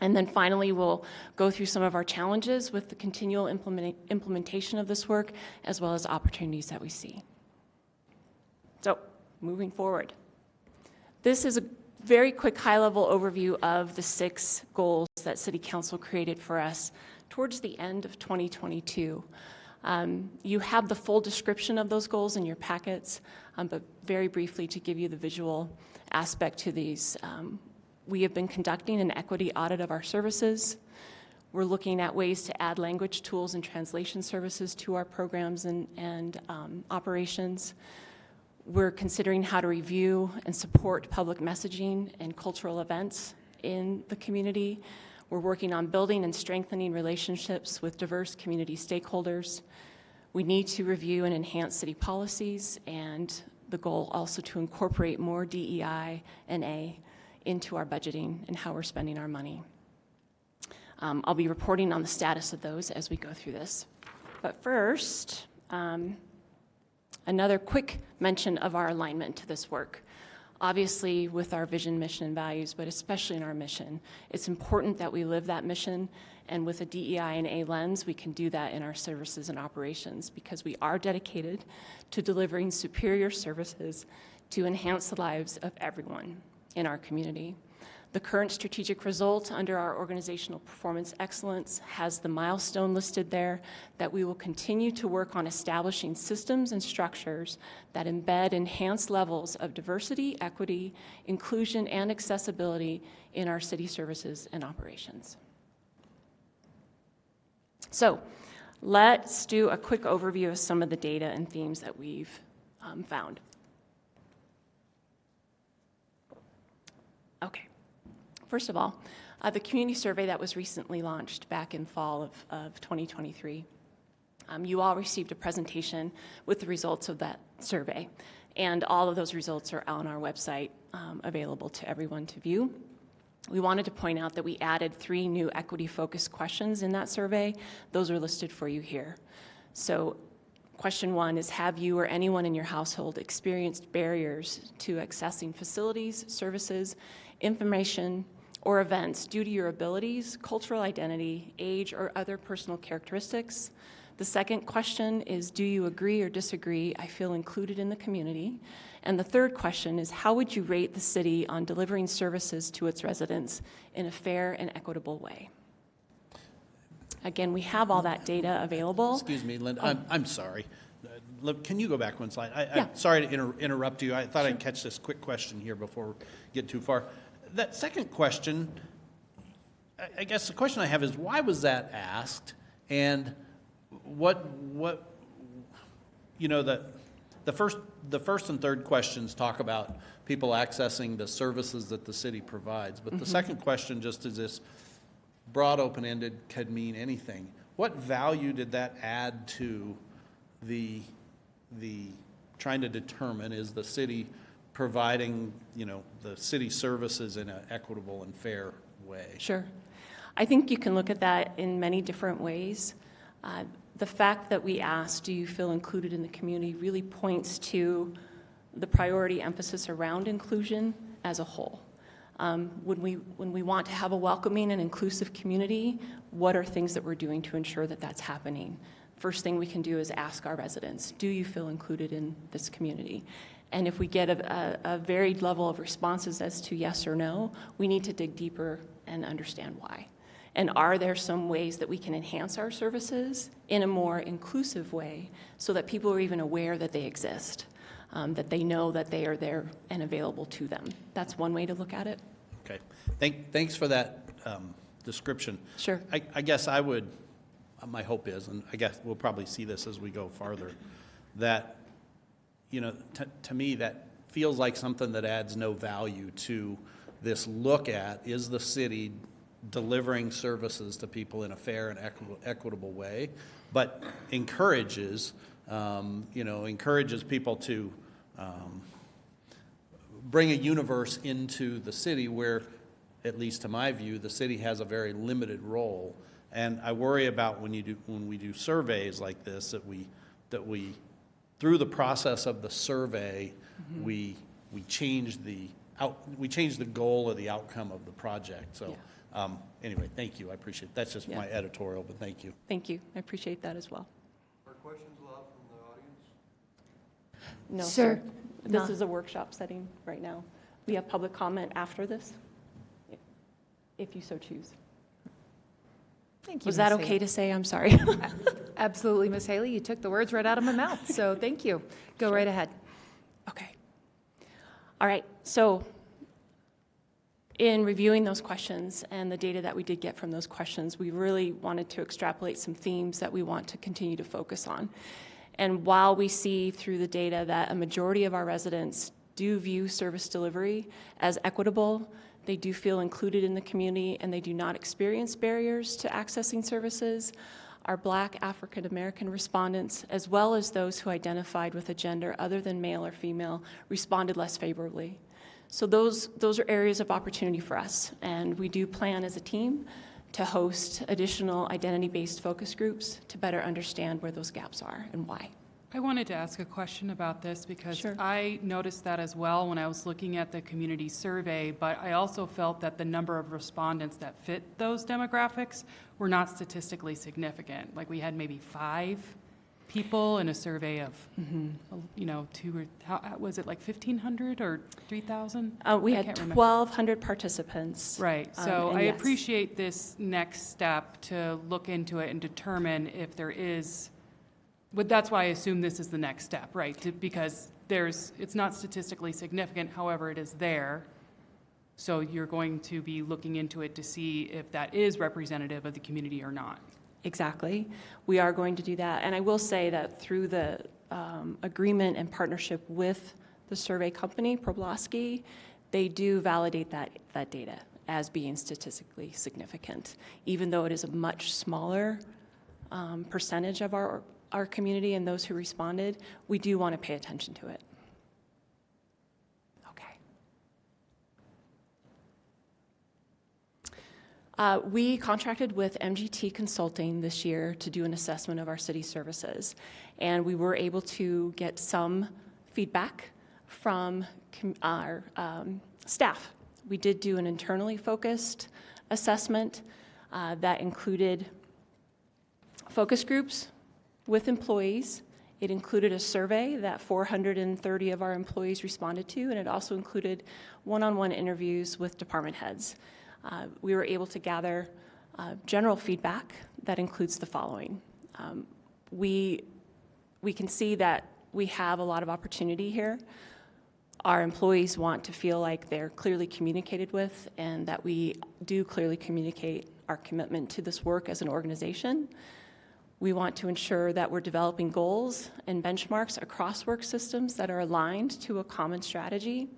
And then finally, we'll go through some of our challenges with the continual implementation of this work, as well as opportunities that we see. So, moving forward. This is a very quick high-level overview of the 6 goals that City Council created for us towards the end of 2022. You have the full description of those goals in your packets, but very briefly to give you the visual aspect to these. We have been conducting an equity audit of our services. We're looking at ways to add language tools and translation services to our programs and operations. We're considering how to review and support public messaging and cultural events in the community. We're working on building and strengthening relationships with diverse community stakeholders. We need to review and enhance city policies, and the goal also to incorporate more DEI and A into our budgeting and how we're spending our money. I'll be reporting on the status of those as we go through this. But first, another quick mention of our alignment to this work. Obviously, with our vision, mission, and values, but especially in our mission, it's important that we live that mission, and with a DEI and A lens, we can do that in our services and operations because we are dedicated to delivering superior services to enhance the lives of everyone in our community. The current strategic result under our organizational performance excellence has the milestone listed there that we will continue to work on establishing systems and structures that embed enhanced levels of diversity, equity, inclusion, and accessibility in our city services and operations. So let's do a quick overview of some of the data and themes that we've found. Okay. First of all, the community survey that was recently launched back in fall of 2023. You all received a presentation with the results of that survey, and all of those results are on our website, available to everyone to view. We wanted to point out that we added 3 new equity-focused questions in that survey. Those are listed for you here. So question 1 is, have you or anyone in your household experienced barriers to accessing facilities, services, information, or events due to your abilities, cultural identity, age, or other personal characteristics? The second question is, do you agree or disagree? I feel included in the community. And the third question is, how would you rate the city on delivering services to its residents in a fair and equitable way? Again, we have all that data available. Excuse me, Linda, I'm sorry. Can you go back one slide? Yeah. I'm sorry to interrupt you. I thought I'd catch this quick question here before we get too far. That second question, I guess the question I have is, why was that asked? And what you know, the first and third questions talk about people accessing the services that the city provides, but the second question just is this broad, open-ended, could mean anything. What value did that add to the trying to determine, is the city providing, you know, the city services in an equitable and fair way? Sure. I think you can look at that in many different ways. The fact that we asked, do you feel included in the community, really points to the priority emphasis around inclusion as a whole. When we want to have a welcoming and inclusive community, what are things that we're doing to ensure that that's happening? First thing we can do is ask our residents, do you feel included in this community? And if we get a varied level of responses as to yes or no, we need to dig deeper and understand why. And are there some ways that we can enhance our services in a more inclusive way so that people are even aware that they exist? that they know that they are there and available to them. That's one way to look at it. Okay. Thanks for that description. Sure. I guess I would, my hope is, and I guess we'll probably see this as we go farther, that, to me, that feels like something that adds no value to this look at, is the city delivering services to people in a fair and equitable way, but encourages people to bring a universe into the city where, at least to my view, the city has a very limited role. And I worry about when we do surveys like this, that we through the process of the survey, we change the goal or the outcome of the project. So anyway, thank you. I appreciate it. That's just my editorial, but thank you. Thank you. I appreciate that as well. Are questions allowed from the audience? No, Sir, sir. This no. is a workshop setting right now. We have public comment after this, if you so choose. Thank you, Was that Ms. okay to say? I'm sorry. Absolutely, Ms. Haley. You took the words right out of my mouth, so thank you. Go right ahead. Okay. All right. So in reviewing those questions and the data that we did get from those questions, we really wanted to extrapolate some themes that we want to continue to focus on. And while we see through the data that a majority of our residents do view service delivery as equitable, they do feel included in the community, and they do not experience barriers to accessing services, our Black African American respondents, as well as those who identified with a gender other than male or female, responded less favorably. So those are areas of opportunity for us, and we do plan as a team to host additional identity-based focus groups to better understand where those gaps are and why. I wanted to ask a question about this because Sure. I noticed that as well when I was looking at the community survey, but I also felt that the number of respondents that fit those demographics were not statistically significant. Like we had maybe 5 people in a survey of, was it like 1,500 or 3,000? We I had can't remember. 1,200 participants. Right, so and I yes. appreciate this next step to look into it and determine if there is, but that's why I assume this is the next step, right? Because it's not statistically significant, however, it is there. So you're going to be looking into it to see if that is representative of the community or not. Exactly. We are going to do that. And I will say that through the agreement and partnership with the survey company, Problasky, they do validate that data as being statistically significant, even though it is a much smaller percentage of our community and those who responded. We do want to pay attention to it. We contracted with MGT Consulting this year to do an assessment of our city services, and we were able to get some feedback from our staff. We did do an internally focused assessment that included focus groups with employees. It included a survey that 430 of our employees responded to, and it also included one-on-one interviews with department heads. We were able to gather general feedback that includes the following. We can see that we have a lot of opportunity here. Our employees want to feel like they're clearly communicated with and that we do clearly communicate our commitment to this work as an organization. We want to ensure that we're developing goals and benchmarks across work systems that are aligned to a common strategy.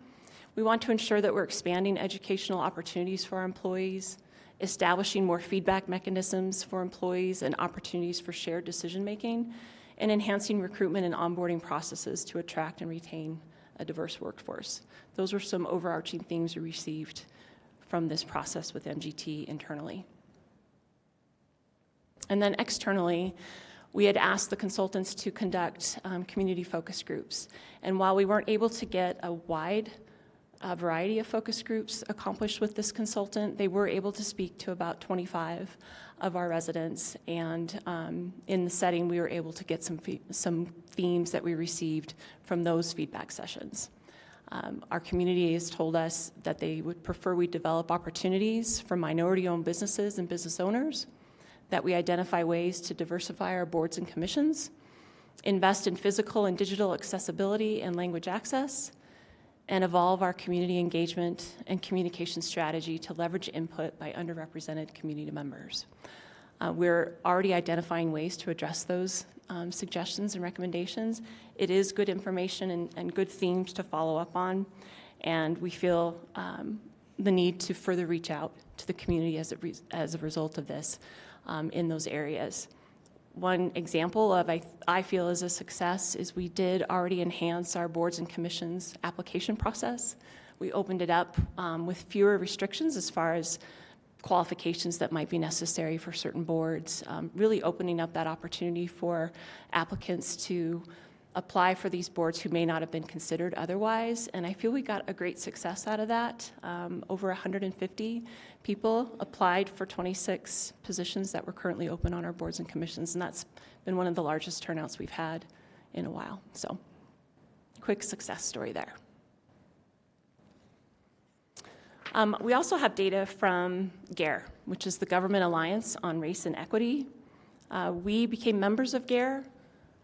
We want to ensure that we're expanding educational opportunities for our employees, establishing more feedback mechanisms for employees and opportunities for shared decision-making, and enhancing recruitment and onboarding processes to attract and retain a diverse workforce. Those were some overarching themes we received from this process with MGT internally. And then externally, we had asked the consultants to conduct community focus groups. And while we weren't able to get a wide variety of focus groups accomplished with this consultant, they were able to speak to about 25 of our residents, and in the setting we were able to get some themes that we received from those feedback sessions. Our community has told us that they would prefer we develop opportunities for minority-owned businesses and business owners, that we identify ways to diversify our boards and commissions, invest in physical and digital accessibility and language access, and evolve our community engagement and communication strategy to leverage input by underrepresented community members. We're already identifying ways to address those suggestions and recommendations. It is good information and good themes to follow up on, and we feel the need to further reach out to the community as a result of this in those areas. One example of I feel is a success is we did already enhance our boards and commissions application process. We opened it up with fewer restrictions as far as qualifications that might be necessary for certain boards, really opening up that opportunity for applicants to apply for these boards who may not have been considered otherwise. And I feel we got a great success out of that. Over 150 people applied for 26 positions that were currently open on our boards and commissions, and that's been one of the largest turnouts we've had in a while. So, quick success story there. We also have data from GARE, which is the Government Alliance on Race and Equity. We became members of GARE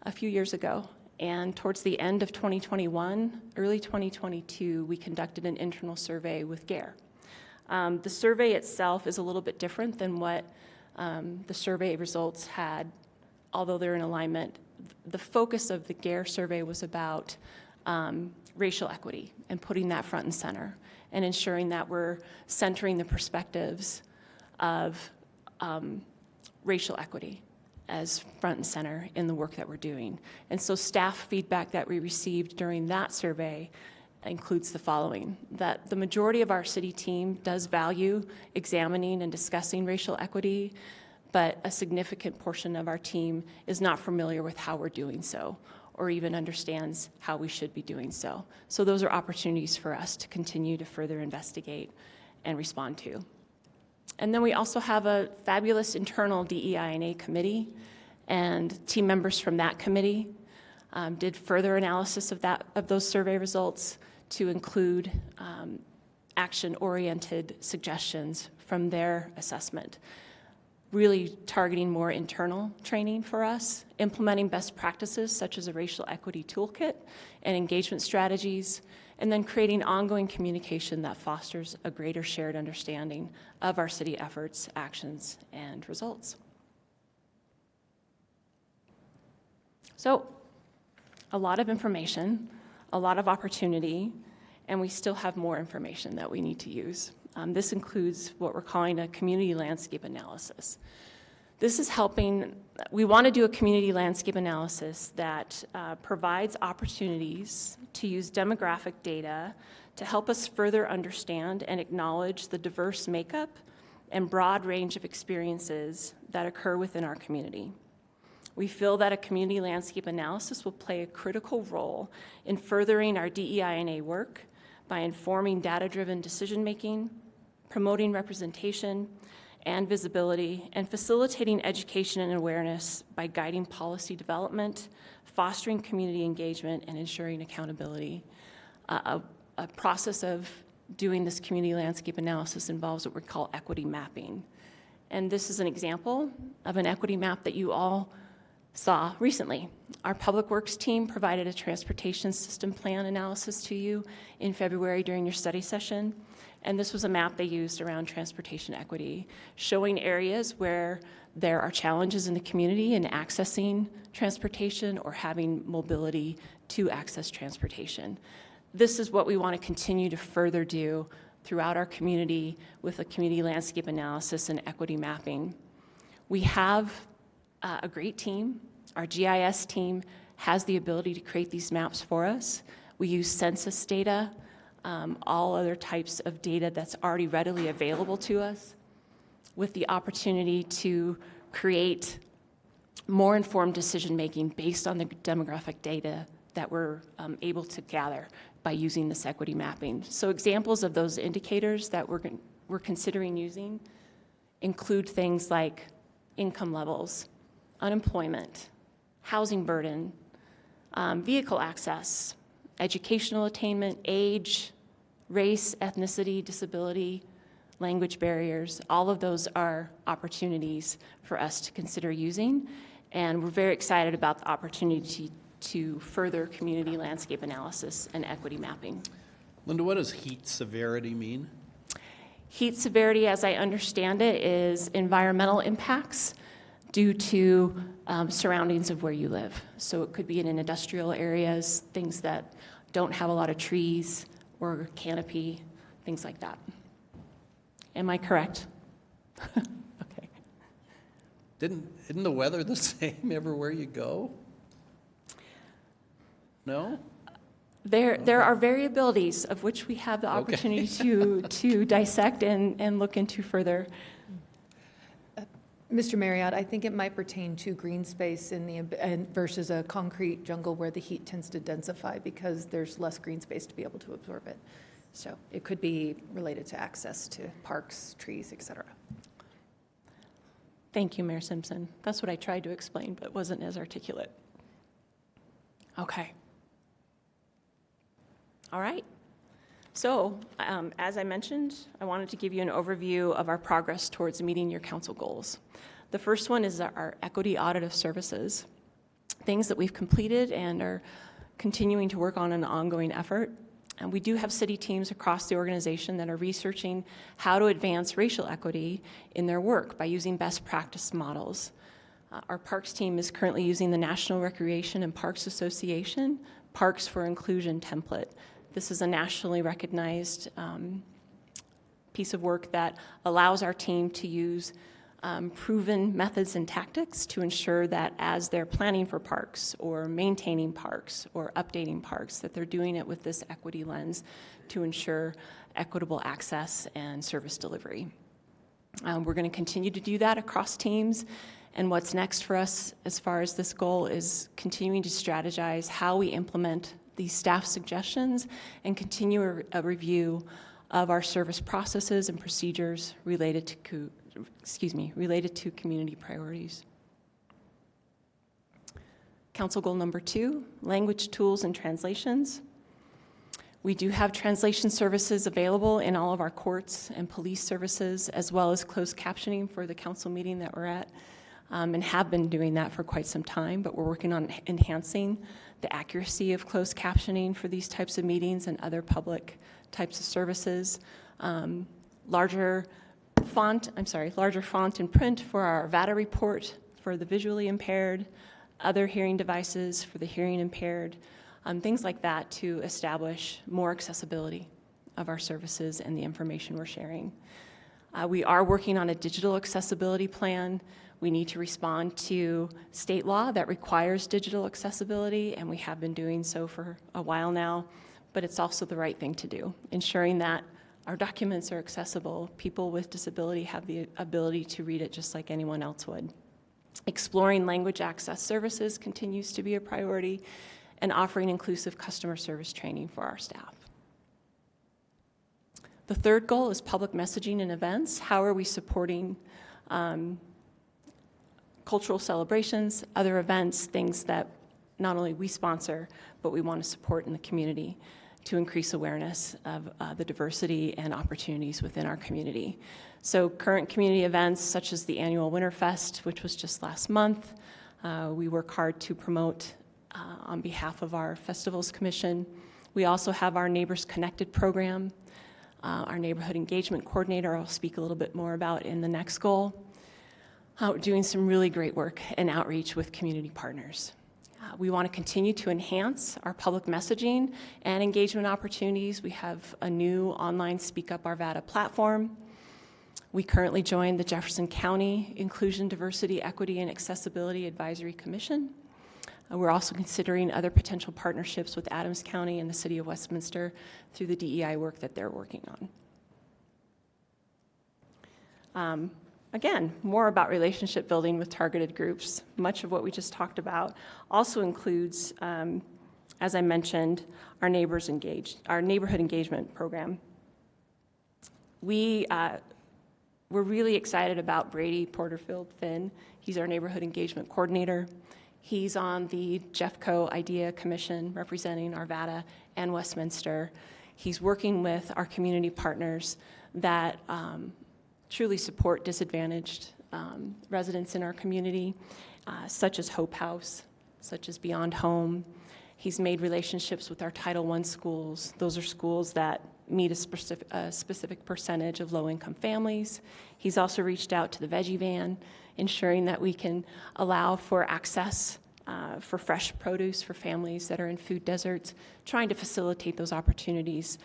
a few years ago, and towards the end of 2021, early 2022, we conducted an internal survey with GARE. The survey itself is a little bit different than what the survey results had, although they're in alignment. The focus of the GARE survey was about racial equity and putting that front and center, and ensuring that we're centering the perspectives of racial equity as front and center in the work that we're doing. And so staff feedback that we received during that survey includes the following: that the majority of our city team does value examining and discussing racial equity, but a significant portion of our team is not familiar with how we're doing so, or even understands how we should be doing so. So those are opportunities for us to continue to further investigate and respond to. And then we also have a fabulous internal DEI&A committee, and team members from that committee did further analysis of those survey results to include action-oriented suggestions from their assessment, really targeting more internal training for us, implementing best practices such as a racial equity toolkit and engagement strategies, and then creating ongoing communication that fosters a greater shared understanding of our city efforts, actions, and results. So, a lot of information, a lot of opportunity, and we still have more information that we need to use. This includes what we're calling a community landscape analysis. This is helping, we want to do a community landscape analysis that provides opportunities to use demographic data to help us further understand and acknowledge the diverse makeup and broad range of experiences that occur within our community. We feel that a community landscape analysis will play a critical role in furthering our DEI&A work by informing data-driven decision-making, promoting representation and visibility, and facilitating education and awareness by guiding policy development, fostering community engagement, and ensuring accountability. A process of doing this community landscape analysis involves what we call equity mapping. And this is an example of an equity map that you all saw recently. Our Public Works team provided a transportation system plan analysis to you in February during your study session. And this was a map they used around transportation equity, showing areas where there are challenges in the community in accessing transportation or having mobility to access transportation. This is what we want to continue to further do throughout our community with a community landscape analysis and equity mapping. We have a great team. Our GIS team has the ability to create these maps for us. We use census data, all other types of data that's already readily available to us, with the opportunity to create more informed decision-making based on the demographic data that we're able to gather by using this equity mapping. So examples of those indicators that we're considering using include things like income levels, unemployment, housing burden, vehicle access, educational attainment, age, race, ethnicity, disability, language barriers. All of those are opportunities for us to consider using. And we're very excited about the opportunity to further community landscape analysis and equity mapping. Linda, what does heat severity mean? Heat severity, as I understand it, is environmental impacts due to surroundings of where you live. So it could be in industrial areas, things that don't have a lot of trees or canopy, things like that. Am I correct? Okay. Isn't the weather the same everywhere you go? No? There are variabilities of which we have the opportunity to dissect and look into further. Mr. Marriott, I think it might pertain to green space versus a concrete jungle where the heat tends to densify because there's less green space to be able to absorb it. So it could be related to access to parks, trees, et cetera. Thank you, Mayor Simpson. That's what I tried to explain, but wasn't as articulate. Okay. All right. So, as I mentioned, I wanted to give you an overview of our progress towards meeting your council goals. The first one is our equity audit of services, things that we've completed and are continuing to work on an ongoing effort. And we do have city teams across the organization that are researching how to advance racial equity in their work by using best practice models. Our parks team is currently using the National Recreation and Parks Association Parks for Inclusion template. This is a nationally recognized piece of work that allows our team to use proven methods and tactics to ensure that as they're planning for parks or maintaining parks or updating parks, that they're doing it with this equity lens to ensure equitable access and service delivery. We're going to continue to do that across teams. And what's next for us as far as this goal is continuing to strategize how we implement these staff suggestions and continue a review of our service processes and procedures related to community priorities. Council goal number 2, language tools and translations. We do have translation services available in all of our courts and police services, as well as closed captioning for the council meeting that we're at, and have been doing that for quite some time, but we're working on enhancing the accuracy of closed captioning for these types of meetings and other public types of services. Larger font and print for our Arvada report for the visually impaired, other hearing devices for the hearing impaired, things like that to establish more accessibility of our services and the information we're sharing. We are working on a digital accessibility plan. We need to respond to state law that requires digital accessibility, and we have been doing so for a while now, but it's also the right thing to do, ensuring that our documents are accessible. People with disability have the ability to read it just like anyone else would. Exploring language access services continues to be a priority, and offering inclusive customer service training for our staff. The third goal is public messaging and events. How are we supporting cultural celebrations, other events, things that not only we sponsor, but we want to support in the community to increase awareness of the diversity and opportunities within our community. So current community events such as the annual Winterfest, which was just last month, we work hard to promote on behalf of our Festivals Commission. We also have our Neighbors Connected program, our Neighborhood Engagement Coordinator I'll speak a little bit more about in the next goal. Doing some really great work and outreach with community partners. We want to continue to enhance our public messaging and engagement opportunities. We have a new online Speak Up Arvada platform. We currently join the Jefferson County Inclusion, Diversity, Equity, and Accessibility Advisory Commission. We're also considering other potential partnerships with Adams County and the City of Westminster through the DEI work that they're working on. Again, more about relationship building with targeted groups. Much of what we just talked about also includes, as I mentioned, our neighborhood engagement program. We're really excited about Brady Porterfield Finn. He's our neighborhood engagement coordinator. He's on the Jeffco Idea Commission representing Arvada and Westminster. He's working with our community partners that truly support disadvantaged residents in our community. such as Hope House, such as Beyond Home. He's made relationships with our Title I schools. Those are schools that meet a specific percentage of low-income families. He's also reached out to the Veggie Van, ensuring that we can allow for access for fresh produce for families that are in food deserts, trying to facilitate those opportunities.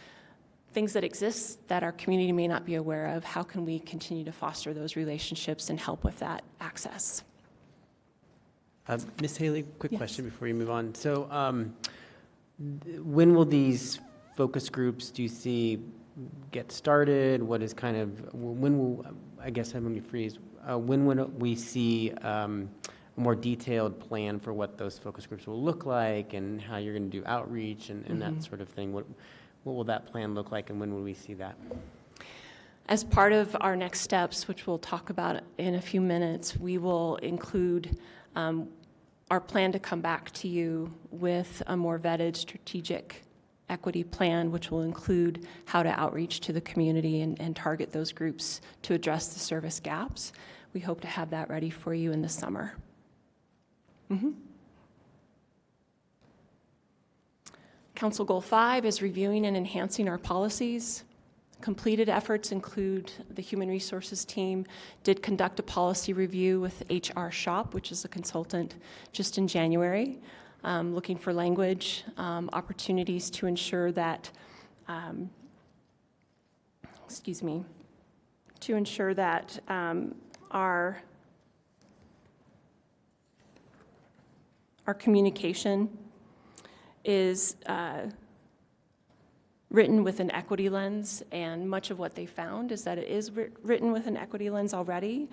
Things that exist that our community may not be aware of, how can we continue to foster those relationships and help with that access? Ms. Haley, quick Yes. question before you move on. So when will these focus groups, do you see, get started? What is kind of, when will, I guess I'm going to freeze, when will we see a more detailed plan for what those focus groups will look like and how you're going to do outreach and that sort of thing? What will that plan look like and when will we see that? As part of our next steps, which we'll talk about in a few minutes, we will include our plan to come back to you with a more vetted strategic equity plan, which will include how to outreach to the community and target those groups to address the service gaps. We hope to have that ready for you in the summer. Council Goal 5 is reviewing and enhancing our policies. Completed efforts include the Human Resources team did conduct a policy review with HR Shop, which is a consultant, just in January, looking for language opportunities to ensure that, our communication is written with an equity lens, and much of what they found is that it is written with an equity lens already.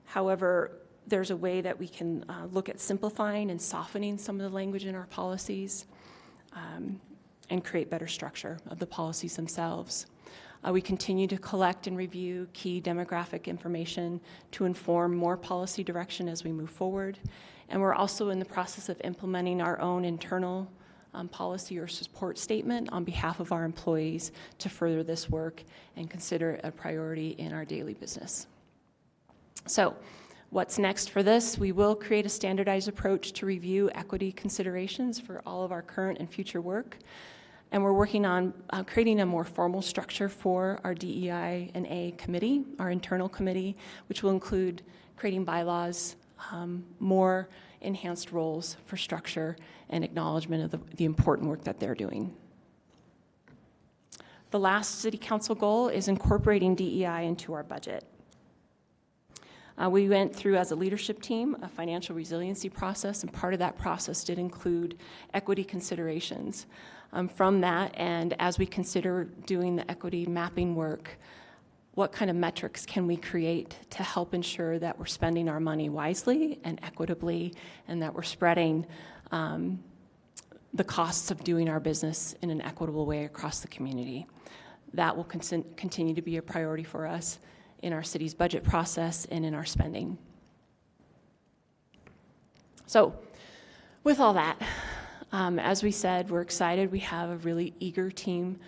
However, there's a way that we can look at simplifying and softening some of the language in our policies and create better structure of the policies themselves. We continue to collect and review key demographic information to inform more policy direction as we move forward. And we're also in the process of implementing our own internal policy or support statement on behalf of our employees to further this work and consider it a priority in our daily business. So what's next for this? We will create a standardized approach to review equity considerations for all of our current and future work. And we're working on creating a more formal structure for our DEI and A committee, our internal committee, which will include creating bylaws, more enhanced roles for structure and acknowledgement of the important work that they're doing. The last City Council goal is incorporating DEI into our budget. We went through, as a leadership team, a financial resiliency process, and part of that process did include equity considerations. From that, and as we consider doing the equity mapping work, what kind of metrics can we create to help ensure that we're spending our money wisely and equitably, and that we're spreading the costs of doing our business in an equitable way across the community? That will continue to be a priority for us in our city's budget process and in our spending. So, with all that, as we said, we're excited. We have a really eager team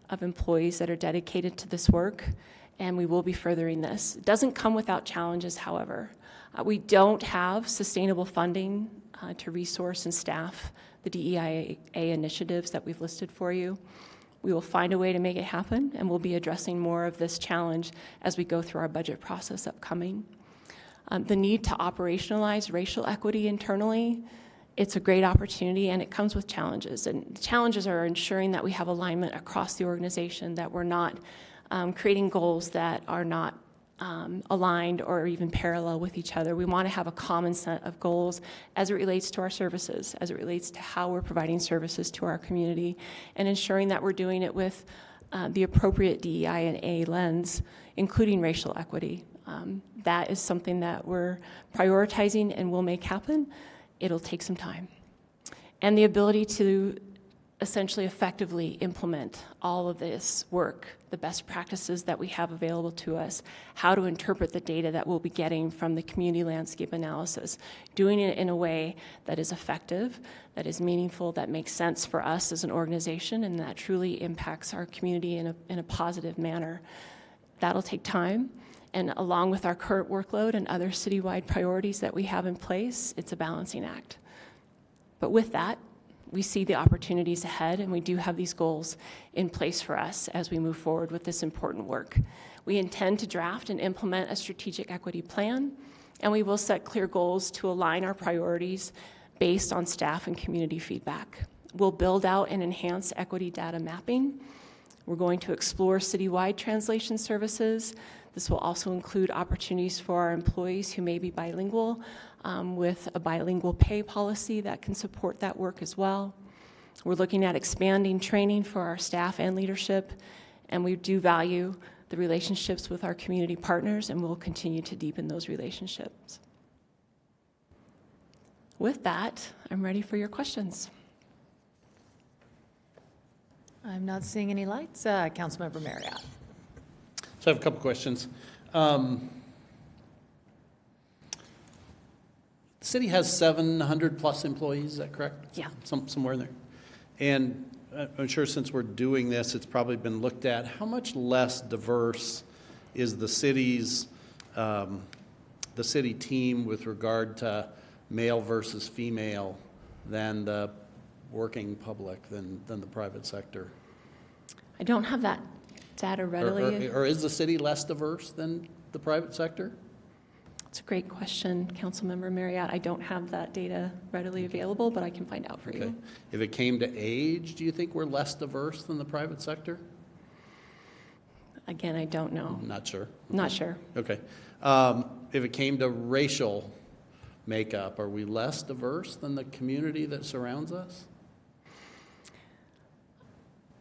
of employees that are dedicated to this work, and we will be furthering this. It doesn't come without challenges, however. We don't have sustainable funding to resource and staff the DEIA initiatives that we've listed for you. We will find a way to make it happen, and we'll be addressing more of this challenge as we go through our budget process upcoming. The need to operationalize racial equity internally, it's a great opportunity, and it comes with challenges. And the challenges are ensuring that we have alignment across the organization, that we're not creating goals that are not aligned or even parallel with each other. We want to have a common set of goals as it relates to our services, as it relates to how we're providing services to our community, and ensuring that we're doing it with the appropriate DEI and A lens, including racial equity. That is something that we're prioritizing and will make happen. It'll take some time. And the ability to essentially effectively implement all of this work, the best practices that we have available to us, how to interpret the data that we'll be getting from the community landscape analysis, doing it in a way that is effective, that is meaningful, that makes sense for us as an organization, and that truly impacts our community in a positive manner. That'll take time, And along with our current workload and other citywide priorities that we have in place, it's a balancing act. But with that, we see the opportunities ahead, and we do have these goals in place for us as we move forward with this important work. We intend to draft and implement a strategic equity plan, and we will set clear goals to align our priorities based on staff and community feedback. We'll build out and enhance equity data mapping. We're going to explore citywide translation services. This will also include opportunities for our employees who may be bilingual, with a bilingual pay policy that can support that work as well. We're looking at expanding training for our staff and leadership, and we do value the relationships with our community partners, and we'll continue to deepen those relationships. With that, I'm ready for your questions. I'm not seeing any lights. Councilmember Marriott. So I have a couple questions. The city has 700 plus employees, is that correct? Yeah. Somewhere in there. And I'm sure since we're doing this, it's probably been looked at. How much less diverse is the city team with regard to male versus female than the working public, than the private sector? I don't have that data readily. Or is the city less diverse than the private sector? It's a great question, Councilmember Marriott. I don't have that data readily available, but I can find out for you. If it came to age, do you think we're less diverse than the private sector? Again, I don't know. Not sure. Not sure. Okay. If it came to racial makeup, are we less diverse than the community that surrounds us?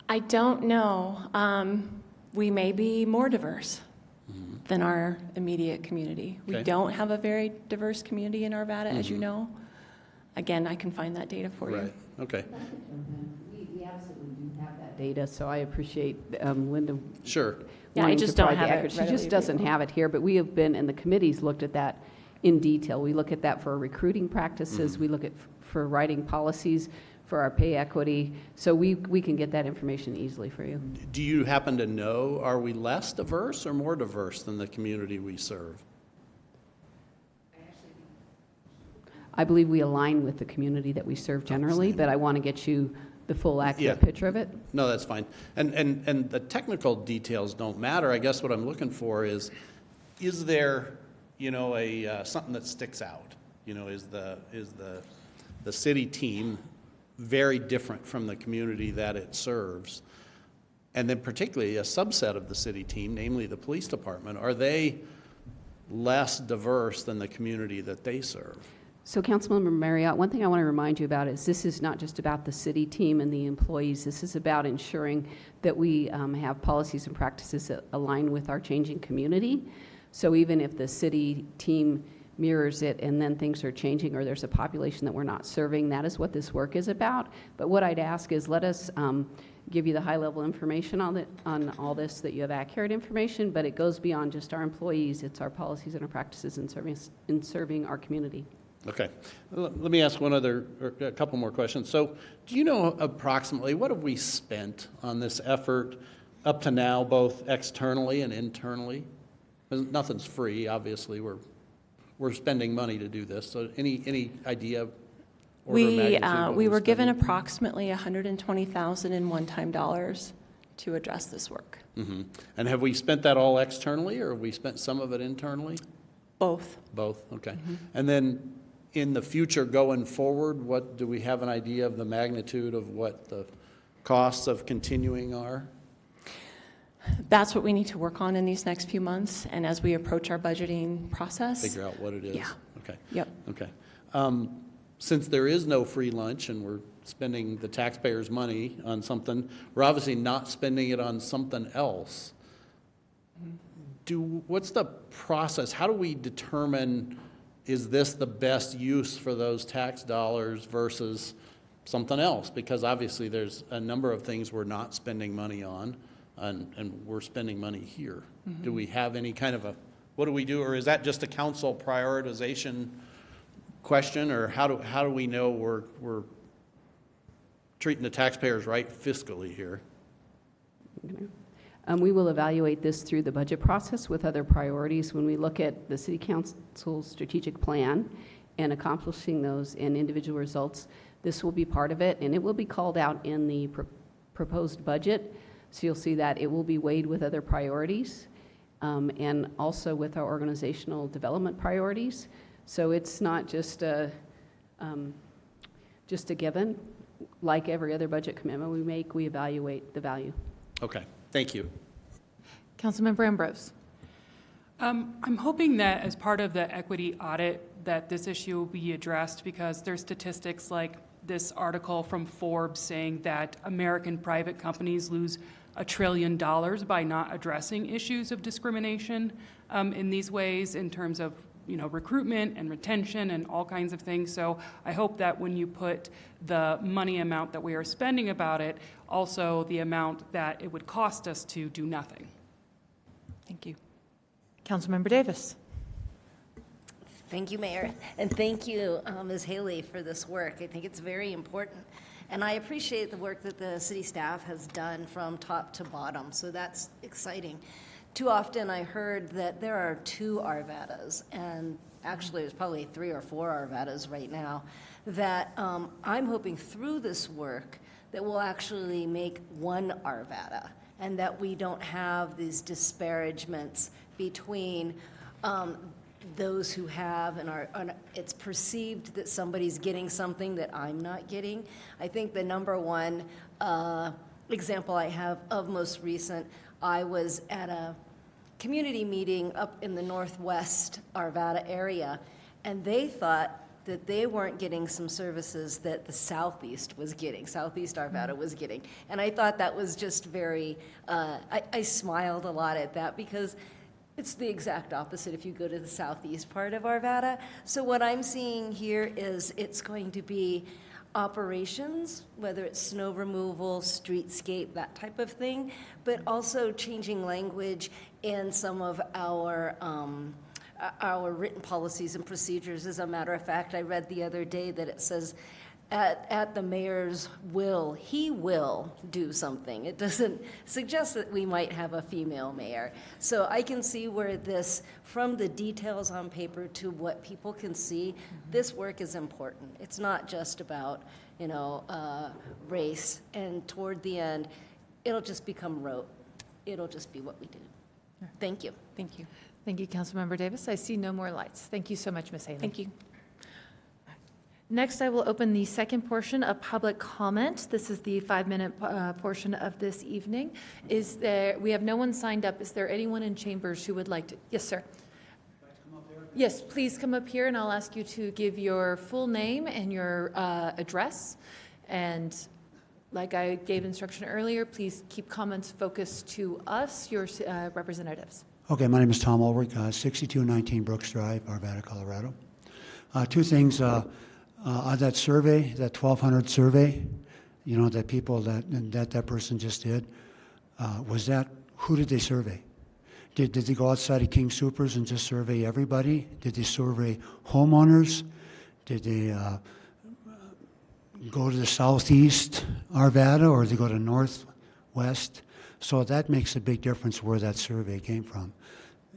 I don't know. We may be more diverse than our immediate community. We Okay. don't have a very diverse community in Arvada, as you know. Again, I can find that data for you. Right. Okay. We absolutely do have that data, so I appreciate Linda. Sure. Yeah, I wanting just to don't provide have the it She readily just doesn't available. have it here, but we have been, and the committee's looked at that in detail. We look at that for recruiting practices. We look at for writing policies for our pay equity. So we can get that information easily for you. Do you happen to know, are we less diverse or more diverse than the community we serve? I believe we align with the community that we serve generally, but I want to get you the full accurate Yeah. picture of it. No, that's fine. And the technical details don't matter. I guess what I'm looking for is there, something that sticks out? Is the city team very different from the community that it serves? And then particularly a subset of the city team, namely the police department, are they less diverse than the community that they serve? So Councilmember Marriott, one thing I want to remind you about is this is not just about the city team and the employees. This is about ensuring that we have policies and practices that align with our changing community. So even if the city team mirrors it and then things are changing or there's a population that we're not serving, that is what this work is about. But what I'd ask is let us give you the high-level information on all this, so that you have accurate information, but it goes beyond just our employees. It's our policies and our practices in serving our community. Okay. Let me ask a couple more questions. So do you know approximately what have we spent on this effort up to now, both externally and internally? Nothing's free, obviously. We're spending money to do this. So any idea? We were given approximately $120,000 in one-time dollars to address this work. Mm-hmm. And have we spent that all externally, or have we spent some of it internally? Both. Both, okay. And then in the future going forward, what do we have an idea of the magnitude of what the costs of continuing are? That's what we need to work on in these next few months, and as we approach our budgeting process. Figure out what it is? Yeah. Okay. Yep. Okay. Since there is no free lunch and we're spending the taxpayers' money on something, we're obviously not spending it on something else. What's the process? How do we determine, is this the best use for those tax dollars versus something else? Because obviously there's a number of things we're not spending money on, and we're spending money here. Do we have any kind of what do we do, or is that just a council prioritization question, or how do we know we're treating the taxpayers right fiscally here? We will evaluate this through the budget process with other priorities. When we look at the City Council's strategic plan and accomplishing those in individual results, this will be part of it, and it will be called out in the proposed budget. So you'll see that it will be weighed with other priorities and also with our organizational development priorities. So it's not just a given. Like every other budget commitment we make, we evaluate the value. Okay, thank you. Councilmember Ambrose. I'm hoping that as part of the equity audit, that this issue will be addressed, because there's statistics like this article from Forbes saying that American private companies lose $1 trillion by not addressing issues of discrimination in these ways, in terms of recruitment and retention and all kinds of things. So I hope that when you put the money amount that we are spending about it, also the amount that it would cost us to do nothing. Thank you. Councilmember Davis. Thank you, Mayor, and thank you, Ms. Haley, for this work. I think it's very important, and I appreciate the work that the city staff has done from top to bottom, so that's exciting. Too often I heard that there are 2 Arvadas, and actually there's probably 3 or 4 Arvadas right now, that I'm hoping through this work that we'll actually make one Arvada, and that we don't have these disparagements between those who have and it's perceived that somebody's getting something that I'm not getting. I think the number one example I have of most recent, I was at a community meeting up in the Northwest Arvada area, and they thought that they weren't getting some services that the Southeast was getting, Southeast Arvada was getting. And I thought that was just very, I smiled a lot at that, because it's the exact opposite if you go to the southeast part of Arvada. So what I'm seeing here is it's going to be operations, whether it's snow removal, streetscape, that type of thing, but also changing language in some of our written policies and procedures. As a matter of fact, I read the other day that it says, at the mayor's will, he will do something. It doesn't suggest that we might have a female mayor. So I can see where this, from the details on paper to what people can see, this work is important. It's not just about, race. And toward the end, it'll just become rote. It'll just be what we do. Thank you. Thank you. Thank you, Councilmember Davis. I see no more lights. Thank you so much, Ms. Haley. Thank you. Next, I will open the second portion of public comment. This is the 5-minute portion of this evening. We have no one signed up. Is there anyone in chambers who would like to? Yes, sir. Yes, please come up here, and I'll ask you to give your full name and your address. And like I gave instruction earlier, please keep comments focused to us, your representatives. Okay, my name is Tom Ulrich, 6219 Brooks Drive, Arvada, Colorado. 2 things. On that survey, that 1,200 survey, that people that person just did, who did they survey? Did they go outside of King Soopers and just survey everybody? Did they survey homeowners? Did they go to the southeast Arvada, or did they go to northwest? So that makes a big difference where that survey came from.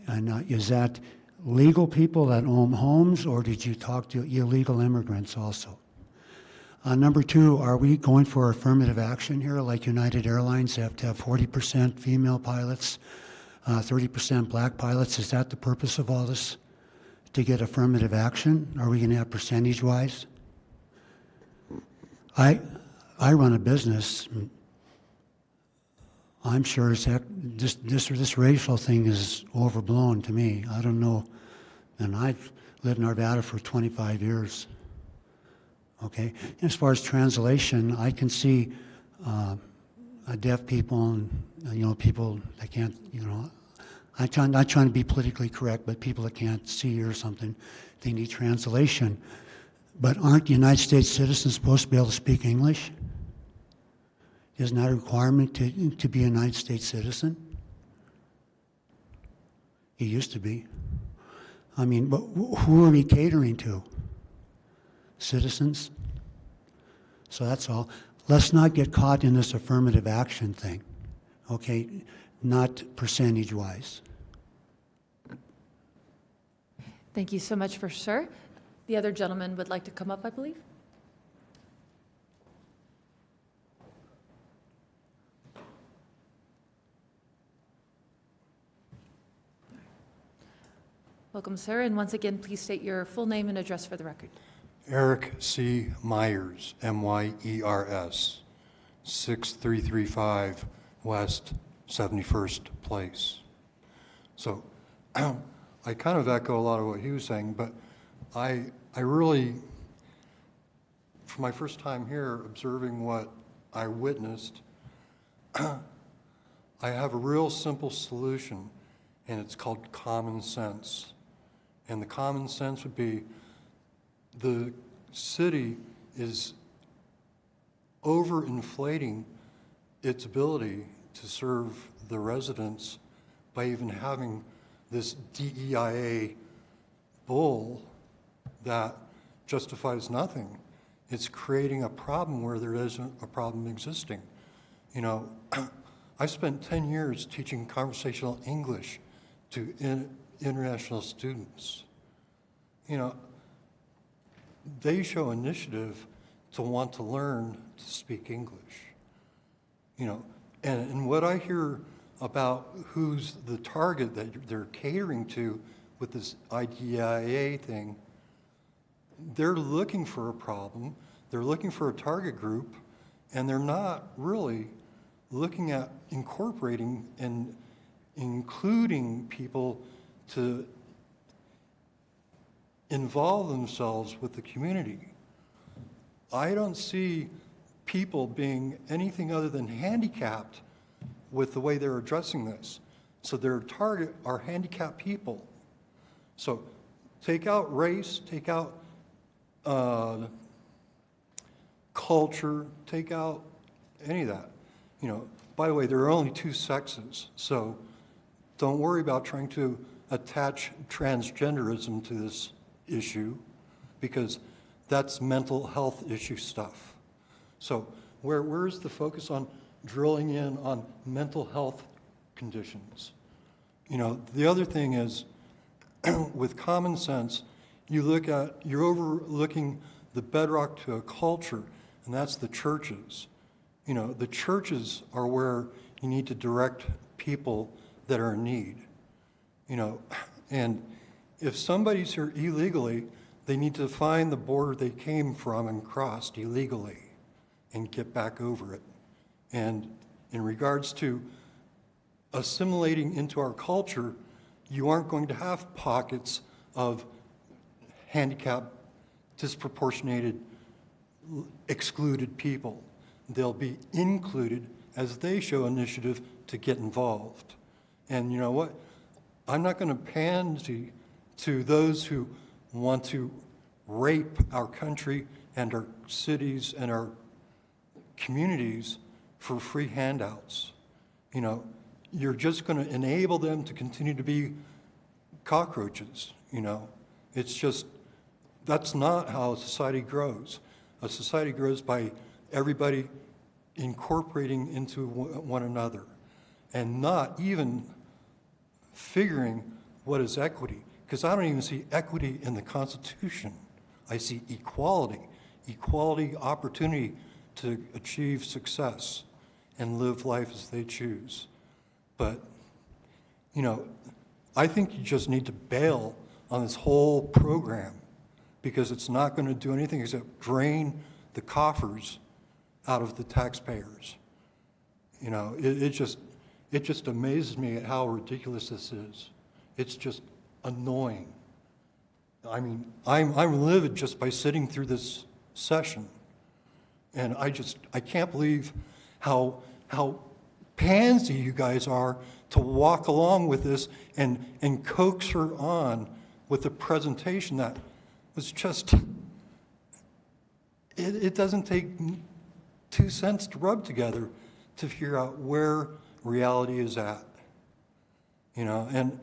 And is that legal people that own homes, or did you talk to illegal immigrants also? Number 2, are we going for affirmative action here, like United Airlines? They have to have 40% female pilots, 30% black pilots. Is that the purpose of all this, to get affirmative action? Are we going to have percentage-wise? I run a business. I'm sure as heck this racial thing is overblown to me. I don't know. And I've lived in Arvada for 25 years. Okay? And as far as translation, I can see deaf people and, people that can't, I'm not trying to be politically correct, but people that can't see or something, they need translation. But aren't United States citizens supposed to be able to speak English? Isn't that a requirement to be a United States citizen? It used to be. I mean, but who are we catering to? Citizens? So that's all. Let's not get caught in this affirmative action thing. Okay? not percentage-wise. Thank you so much for sure. The other gentleman would like to come up, I believe. Welcome, sir, and once again, please state your full name and address for the record. Eric C. Myers, Myers, 6335 West 71st Place. So I kind of echo a lot of what he was saying, but I really, for my first time here, observing what I witnessed, I have a real simple solution, and it's called common sense. And the common sense would be the city is overinflating its ability to serve the residents by even having this DEIA bull that justifies nothing. It's creating a problem where there isn't a problem existing. You know, I spent 10 years teaching conversational English to international students. You know, they show initiative to want to learn to speak English. You know, and what I hear about who's the target that they're catering to with this IDIA thing, they're looking for a problem, they're looking for a target group, and they're not really looking at incorporating and including people to involve themselves with the community. I don't see people being anything other than handicapped with the way they're addressing this. So their target are handicapped people. So take out race, take out culture, take out any of that. You know, by the way, there are only two sexes, so don't worry about trying to attach transgenderism to this issue, because that's mental health issue stuff. So where's the focus on drilling in on mental health conditions? You know, the other thing is, with common sense, you're overlooking the bedrock to a culture, and that's the churches. You know, the churches are where you need to direct people that are in need. You know, and if somebody's here illegally, they need to find the border they came from and crossed illegally and get back over it. And in regards to assimilating into our culture, you aren't going to have pockets of handicapped, disproportionated, excluded people. They'll be included as they show initiative to get involved. And you know what? I'm not going to pansy to those who want to rape our country and our cities and our communities for free handouts. You know, you're just going to enable them to continue to be cockroaches, you know. It's just, that's not how a society grows. A society grows by everybody incorporating into one another and not even figuring what is equity. Because I don't even see equity in the Constitution. I see equality opportunity to achieve success and live life as they choose. But, you know, I think you just need to bail on this whole program, because it's not going to do anything except drain the coffers out of the taxpayers. You know, it just amazes me at how ridiculous this is. It's just annoying. I mean, I'm livid just by sitting through this session. And I can't believe how pansy you guys are to walk along with this and coax her on with a presentation that was just, it doesn't take 2 cents to rub together to figure out where reality is at. You know, and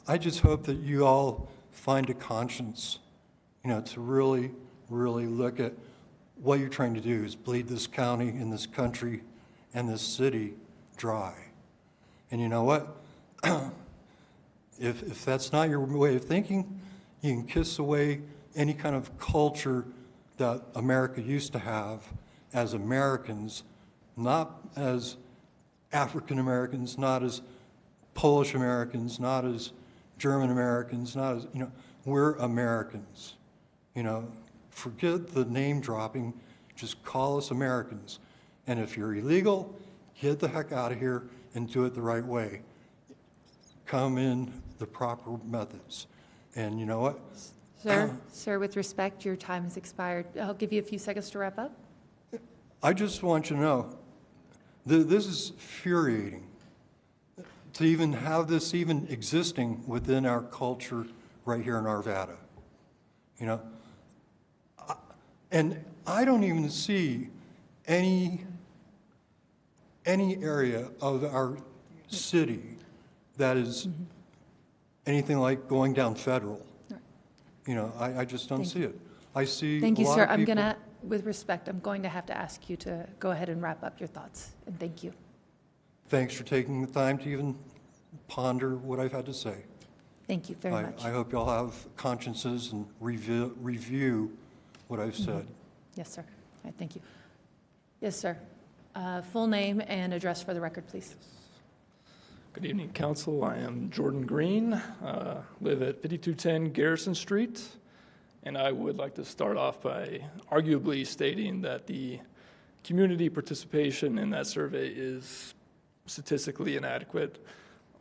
I just hope that you all find a conscience, you know, to really, really look at what you're trying to do is bleed this county and this country and this city dry. And you know what? If that's not your way of thinking, you can kiss away any kind of culture that America used to have as Americans, not as African Americans, not as Polish Americans, not as German Americans, not as, we're Americans. Forget the name dropping, just call us Americans. And if you're illegal, get the heck out of here and do it the right way. Come in the proper methods. And you know what? Sir, with respect, your time has expired. I'll give you a few seconds to wrap up. I just want you to know, this is infuriating to even have this even existing within our culture right here in Arvada. And I don't even see any area of our city that is anything like going down Federal. I just don't see it. I see Thank you, a lot sir. of I'm people. going to, with respect, I'm going to have to ask you to go ahead and wrap up your thoughts. And thank you. Thanks for taking the time to even ponder what I've had to say. Thank you very much. I hope y'all have consciences and review what I've said. Yes, sir. All right, thank you. Yes, sir. Full name and address for the record, please. Good evening, Council. I am Jordan Green, live at 5210 Garrison Street, and I would like to start off by arguably stating that the community participation in that survey is statistically inadequate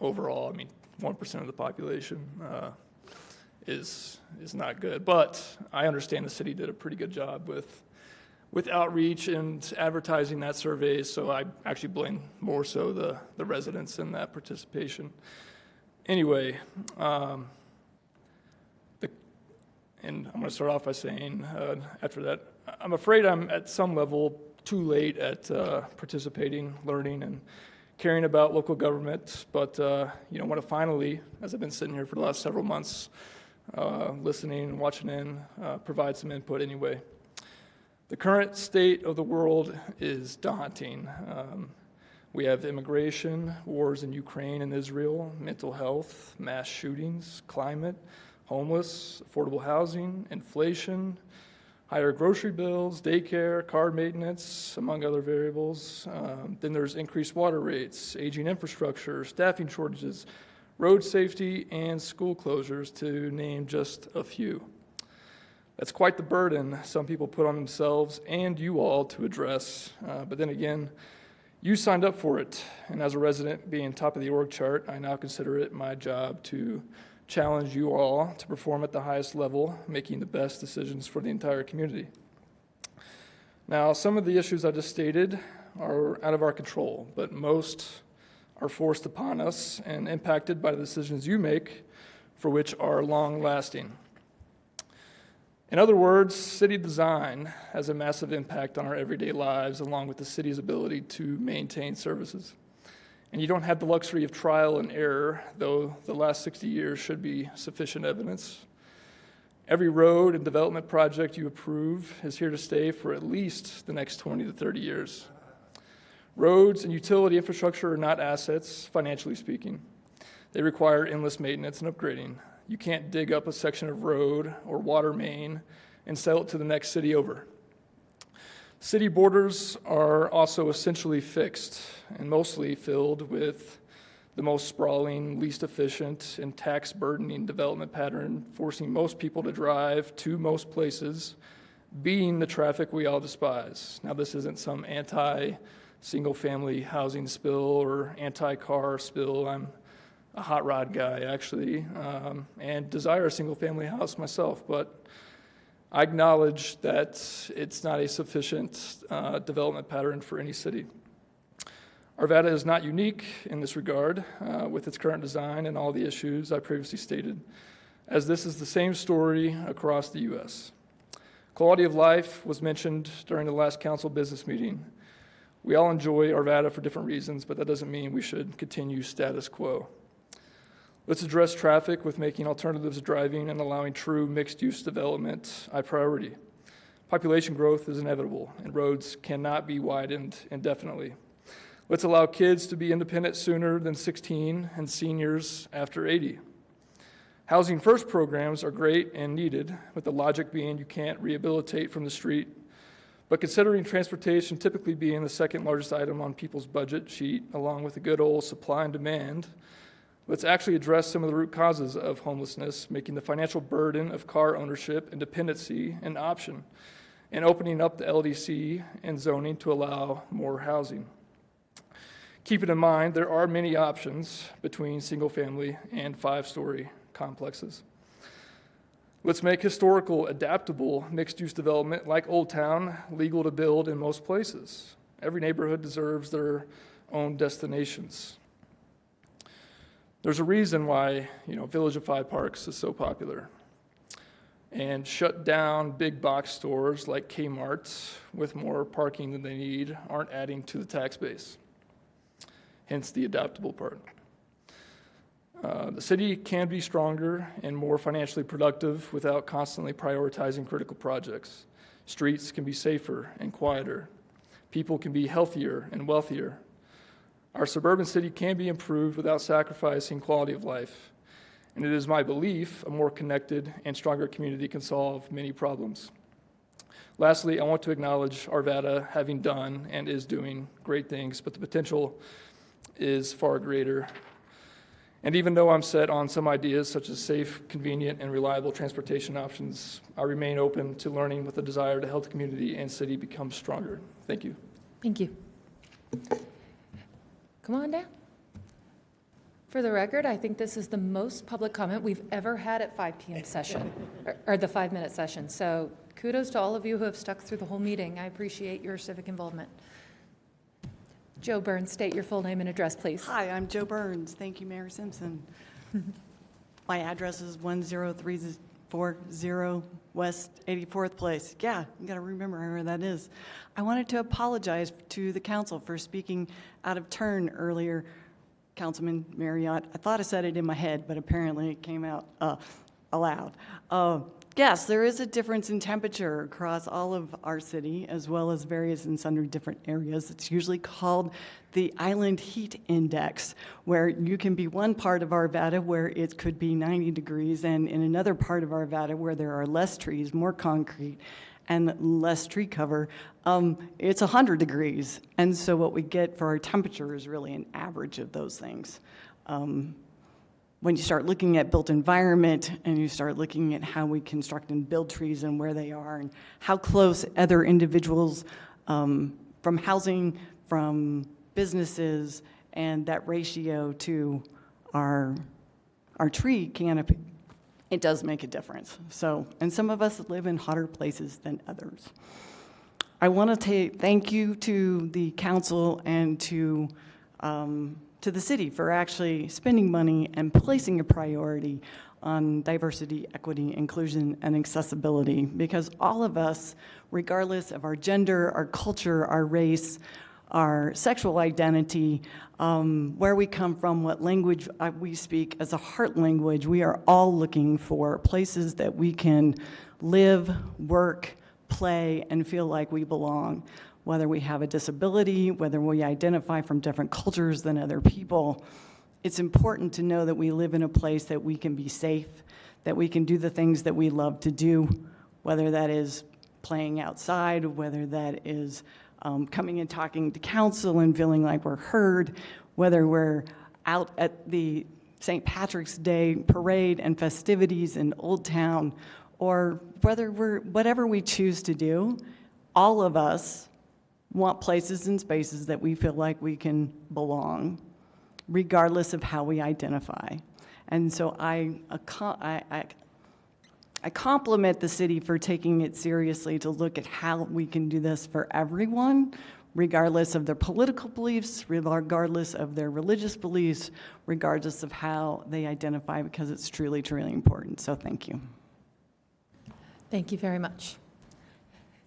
overall. 1% of the population is not good, but I understand the city did a pretty good job with outreach and advertising that survey, so I actually blame more so the residents in that participation. Anyway, and I'm going to start off by saying, after that, I'm afraid I'm at some level too late at participating, learning, and caring about local government, but want to finally, as I've been sitting here for the last several months, listening and watching in, provide some input anyway. The current state of the world is daunting. We have immigration, wars in Ukraine and Israel, mental health, mass shootings, climate, homeless, affordable housing, inflation, higher grocery bills, daycare, car maintenance, among other variables. Then there's increased water rates, aging infrastructure, staffing shortages, road safety, and school closures, to name just a few. That's quite the burden some people put on themselves and you all to address. But then again, you signed up for it. And as a resident being top of the org chart, I now consider it my job to challenge you all to perform at the highest level, making the best decisions for the entire community. Now, some of the issues I just stated are out of our control, but most are forced upon us and impacted by the decisions you make, for which are long-lasting. In other words, city design has a massive impact on our everyday lives, along with the city's ability to maintain services. And you don't have the luxury of trial and error, though the last 60 years should be sufficient evidence. Every road and development project you approve is here to stay for at least the next 20 to 30 years. Roads and utility infrastructure are not assets, financially speaking. They require endless maintenance and upgrading. You can't dig up a section of road or water main and sell it to the next city over. City borders are also essentially fixed and mostly filled with the most sprawling, least efficient, and tax-burdening development pattern, forcing most people to drive to most places, being the traffic we all despise. Now, this isn't some anti-single-family housing spill or anti-car spill. I'm a hot rod guy, actually, and desire a single-family house myself, but I acknowledge that it's not a sufficient development pattern for any city. Arvada is not unique in this regard with its current design and all the issues I previously stated, as this is the same story across the U.S. Quality of life was mentioned during the last council business meeting. We all enjoy Arvada for different reasons, but that doesn't mean we should continue status quo. Let's address traffic with making alternatives to driving and allowing true mixed-use development a priority. Population growth is inevitable, and roads cannot be widened indefinitely. Let's allow kids to be independent sooner than 16 and seniors after 80. Housing First programs are great and needed, with the logic being you can't rehabilitate from the street. But considering transportation typically being the second largest item on people's budget sheet, along with the good old supply and demand, let's actually address some of the root causes of homelessness, making the financial burden of car ownership and dependency an option, and opening up the LDC and zoning to allow more housing. Keep it in mind, there are many options between single-family and 5-story complexes. Let's make historical, adaptable, mixed-use development like Old Town legal to build in most places. Every neighborhood deserves their own destinations. There's a reason why, Village of Five Parks is so popular. And shut down big box stores like Kmart's with more parking than they need aren't adding to the tax base. Hence the adaptable part. The city can be stronger and more financially productive without constantly prioritizing critical projects. Streets can be safer and quieter. People can be healthier and wealthier. Our suburban city can be improved without sacrificing quality of life. And it is my belief a more connected and stronger community can solve many problems. Lastly, I want to acknowledge Arvada having done and is doing great things, but the potential is far greater. And even though I'm set on some ideas such as safe, convenient, and reliable transportation options, I remain open to learning with a desire to help the community and city become stronger. Thank you. Thank you. Come on down. For the record, I think this is the most public comment we've ever had at 5 p.m. session, or the 5-minute session. So kudos to all of you who have stuck through the whole meeting. I appreciate your civic involvement. Joe Burns, state your full name and address, please. Hi, I'm Joe Burns. Thank you, Mayor Simpson. My address is 10340 West 84th Place. Yeah, you got to remember where that is. I wanted to apologize to the council for speaking out of turn earlier, Councilman Marriott. I thought I said it in my head, but apparently it came out aloud. Yes, there is a difference in temperature across all of our city, as well as various and sundry different areas. It's usually called the Island Heat Index, where you can be one part of Arvada where it could be 90 degrees, and in another part of Arvada where there are less trees, more concrete, and less tree cover, it's 100 degrees. And so what we get for our temperature is really an average of those things. When you start looking at built environment and you start looking at how we construct and build trees and where they are and how close other individuals from housing, from businesses, and that ratio to our tree canopy, it does make a difference. So, and some of us live in hotter places than others. I want to thank you to the council and to the city for actually spending money and placing a priority on diversity, equity, inclusion, and accessibility, because all of us, regardless of our gender, our culture, our race, our sexual identity, where we come from, what language we speak as a heart language, we are all looking for places that we can live, work, play, and feel like we belong. Whether we have a disability, whether we identify from different cultures than other people, it's important to know that we live in a place that we can be safe, that we can do the things that we love to do, whether that is playing outside, whether that is coming and talking to council and feeling like we're heard, whether we're out at the St. Patrick's Day parade and festivities in Old Town, or whatever we choose to do, all of us want places and spaces that we feel like we can belong, regardless of how we identify. And so I compliment the city for taking it seriously to look at how we can do this for everyone, regardless of their political beliefs, regardless of their religious beliefs, regardless of how they identify, because it's truly, truly important. So thank you. Thank you very much.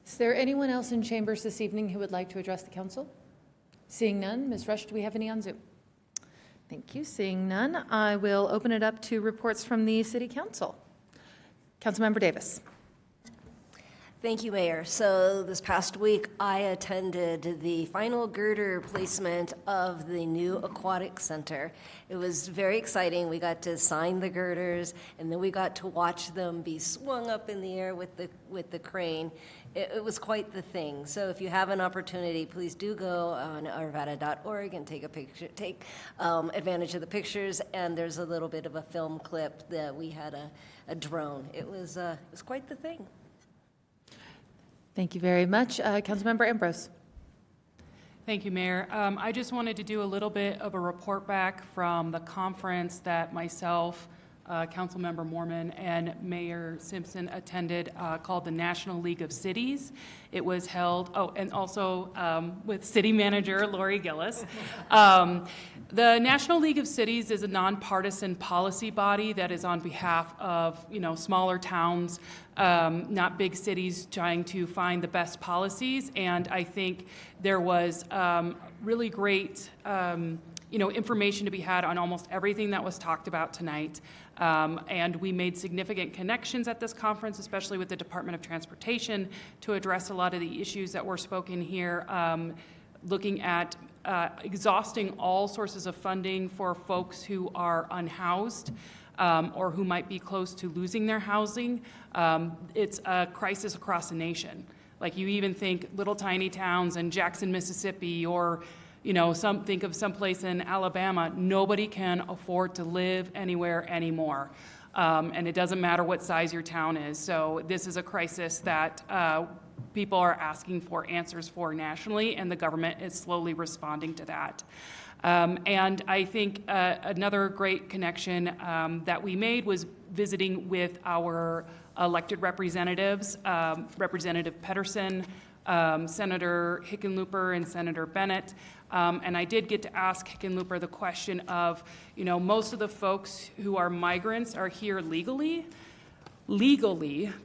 Is there anyone else in chambers this evening who would like to address the council? Seeing none, Ms. Rush, do we have any on Zoom? Thank you. Seeing none, I will open it up to reports from the City Council. Councilmember Davis. Thank you, Mayor. So this past week, I attended the final girder placement of the new aquatic center. It was very exciting. We got to sign the girders, and then we got to watch them be swung up in the air with the crane. It was quite the thing. So if you have an opportunity, please do go on arvada.org and take a picture, take advantage of the pictures. And there's a little bit of a film clip that we had a drone. It was quite the thing. Thank you very much. Councilmember Ambrose. Thank you, Mayor. I just wanted to do a little bit of a report back from the conference that myself, Councilmember Mormon, and Mayor Simpson attended called the National League of Cities. It was held, and also with City Manager Lori Gillis. The National League of Cities is a nonpartisan policy body that is on behalf of, smaller towns, not big cities, trying to find the best policies. And I think there was really great, information to be had on almost everything that was talked about tonight. And we made significant connections at this conference, especially with the Department of Transportation, to address a lot of the issues that were spoken here, looking at exhausting all sources of funding for folks who are unhoused or who might be close to losing their housing. It's a crisis across the nation. Like, you even think little tiny towns in Jackson, Mississippi, or think of someplace in Alabama. Nobody can afford to live anywhere anymore. And it doesn't matter what size your town is. So this is a crisis that people are asking for answers for nationally, and the government is slowly responding to that. And I think another great connection that we made was visiting with our elected representatives, Representative Pedersen, Senator Hickenlooper, and Senator Bennett. And I did get to ask Hickenlooper the question of, most of the folks who are migrants are here legally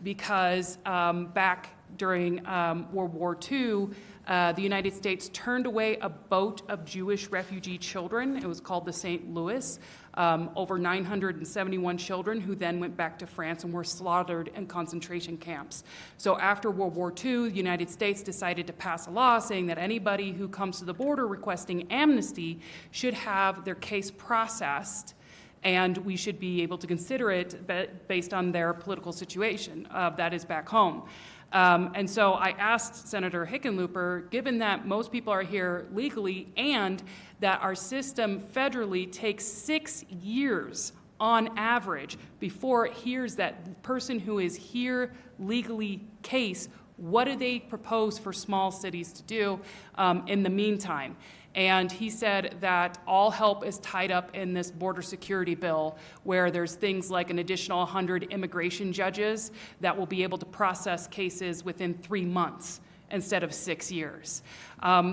because back during World War II, the United States turned away a boat of Jewish refugee children. It was called the St. Louis. Over 971 children who then went back to France and were slaughtered in concentration camps. So after World War II, the United States decided to pass a law saying that anybody who comes to the border requesting amnesty should have their case processed, and we should be able to consider it based on their political situation, that is back home. And so I asked Senator Hickenlooper, given that most people are here legally and that our system federally takes 6 years on average before it hears that person who is here legally case, what do they propose for small cities to do in the meantime? And he said that all help is tied up in this border security bill, where there's things like an additional 100 immigration judges that will be able to process cases within 3 months instead of 6 years.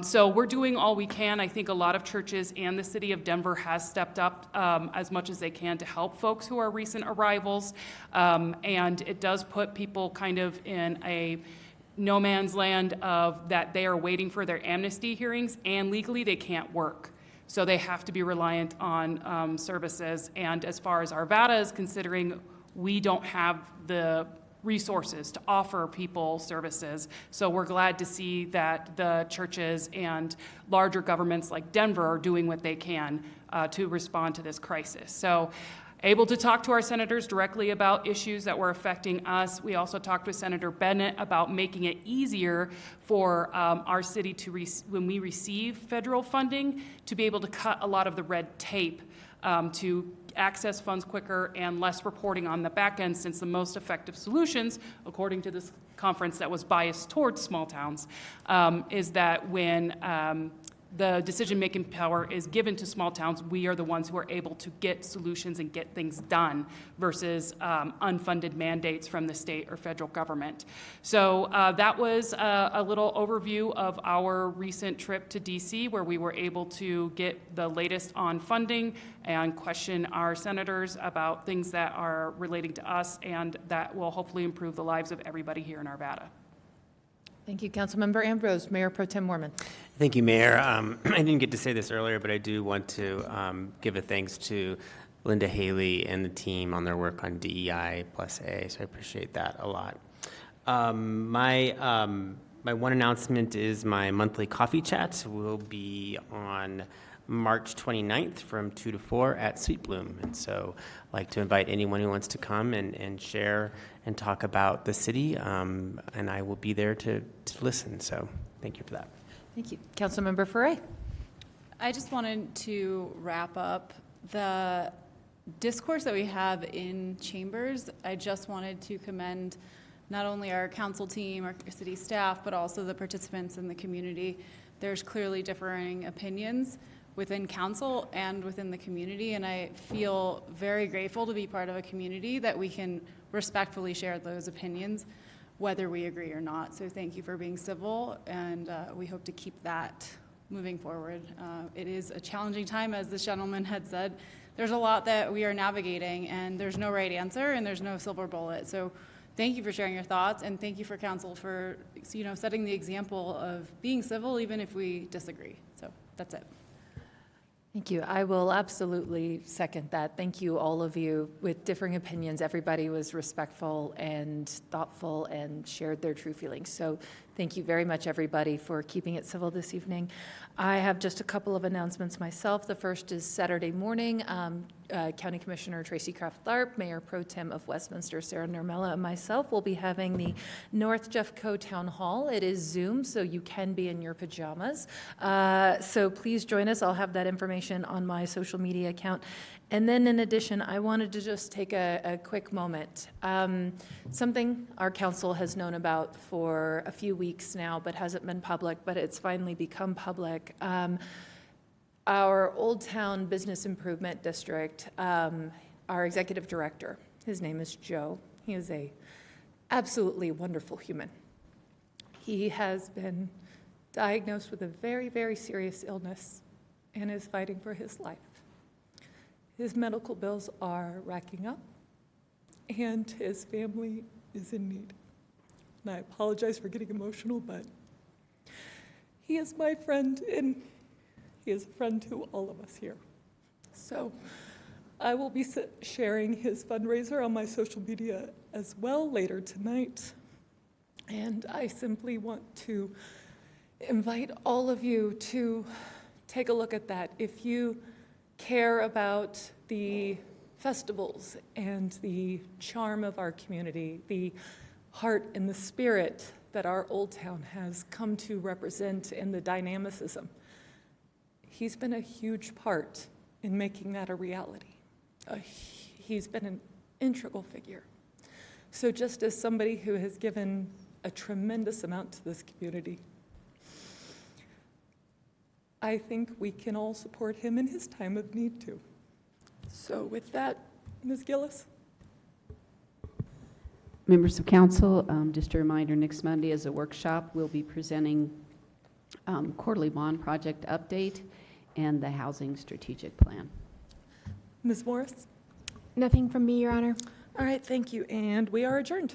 So we're doing all we can. I think a lot of churches and the city of Denver has stepped up as much as they can to help folks who are recent arrivals. And it does put people kind of in a no man's land of that they are waiting for their amnesty hearings, and legally they can't work. So they have to be reliant on services. And as far as Arvada is considering, we don't have the resources to offer people services. So we're glad to see that the churches and larger governments like Denver are doing what they can to respond to this crisis. So able to talk to our senators directly about issues that were affecting us. We also talked with Senator Bennett about making it easier for our city to, when we receive federal funding, to be able to cut a lot of the red tape to access funds quicker and less reporting on the back end, since the most effective solutions, according to this conference that was biased towards small towns, is that when the decision-making power is given to small towns, we are the ones who are able to get solutions and get things done versus unfunded mandates from the state or federal government. So that was a little overview of our recent trip to DC, where we were able to get the latest on funding and question our senators about things that are relating to us and that will hopefully improve the lives of everybody here in Arvada. Thank you, Councilmember Ambrose. Mayor Pro Tem Mormon. Thank you, Mayor. I didn't get to say this earlier, but I do want to give a thanks to Linda Haley and the team on their work on DEI plus A, so I appreciate that a lot. My one announcement is my monthly coffee chats will be on March 29th from 2 to 4 at Sweet Bloom. And so I'd like to invite anyone who wants to come and share and talk about the city, and I will be there to listen. So thank you for that. Thank you. Councilmember Foray. I just wanted to wrap up the discourse that we have in chambers. I just wanted to commend not only our council team, our city staff, but also the participants in the community. There's clearly differing opinions within council and within the community, and I feel very grateful to be part of a community that we can respectfully share those opinions, whether we agree or not. So thank you for being civil, and we hope to keep that moving forward. It is a challenging time, as this gentleman had said. There's a lot that we are navigating, and there's no right answer, and there's no silver bullet. So thank you for sharing your thoughts, and thank you for council for, setting the example of being civil even if we disagree. So that's it. Thank you. I will absolutely second that. Thank you, all of you. With differing opinions, everybody was respectful and thoughtful and shared their true feelings. So thank you very much, everybody, for keeping it civil this evening. I have just a couple of announcements myself. The first is Saturday morning. County Commissioner Tracy Kraft-Tharp, Mayor Pro Tem of Westminster Sarah Nurmela, and myself will be having the North Jeffco Town Hall. It is Zoom, so you can be in your pajamas. So please join us. I'll have that information on my social media account. And then in addition, I wanted to just take a quick moment. Something our council has known about for a few weeks now, but hasn't been public, but it's finally become public. Our Old Town Business Improvement District, our executive director, his name is Joe. He is a absolutely wonderful human. He has been diagnosed with a very, very serious illness and is fighting for his life. His medical bills are racking up, and his family is in need. And I apologize for getting emotional, but he is my friend, and he is a friend to all of us here. So I will be sharing his fundraiser on my social media as well later tonight. And I simply want to invite all of you to take a look at that. If you care about the festivals and the charm of our community, the heart and the spirit that our Old Town has come to represent, and the dynamicism, he's been a huge part in making that a reality. He's been an integral figure. So just as somebody who has given a tremendous amount to this community, I think we can all support him in his time of need too. So with that, Ms. Gillis. Members of council, just a reminder, next Monday is a workshop. We'll be presenting quarterly bond project update and the housing strategic plan. Ms. Morris? Nothing from me, Your Honor. All right, thank you, and we are adjourned.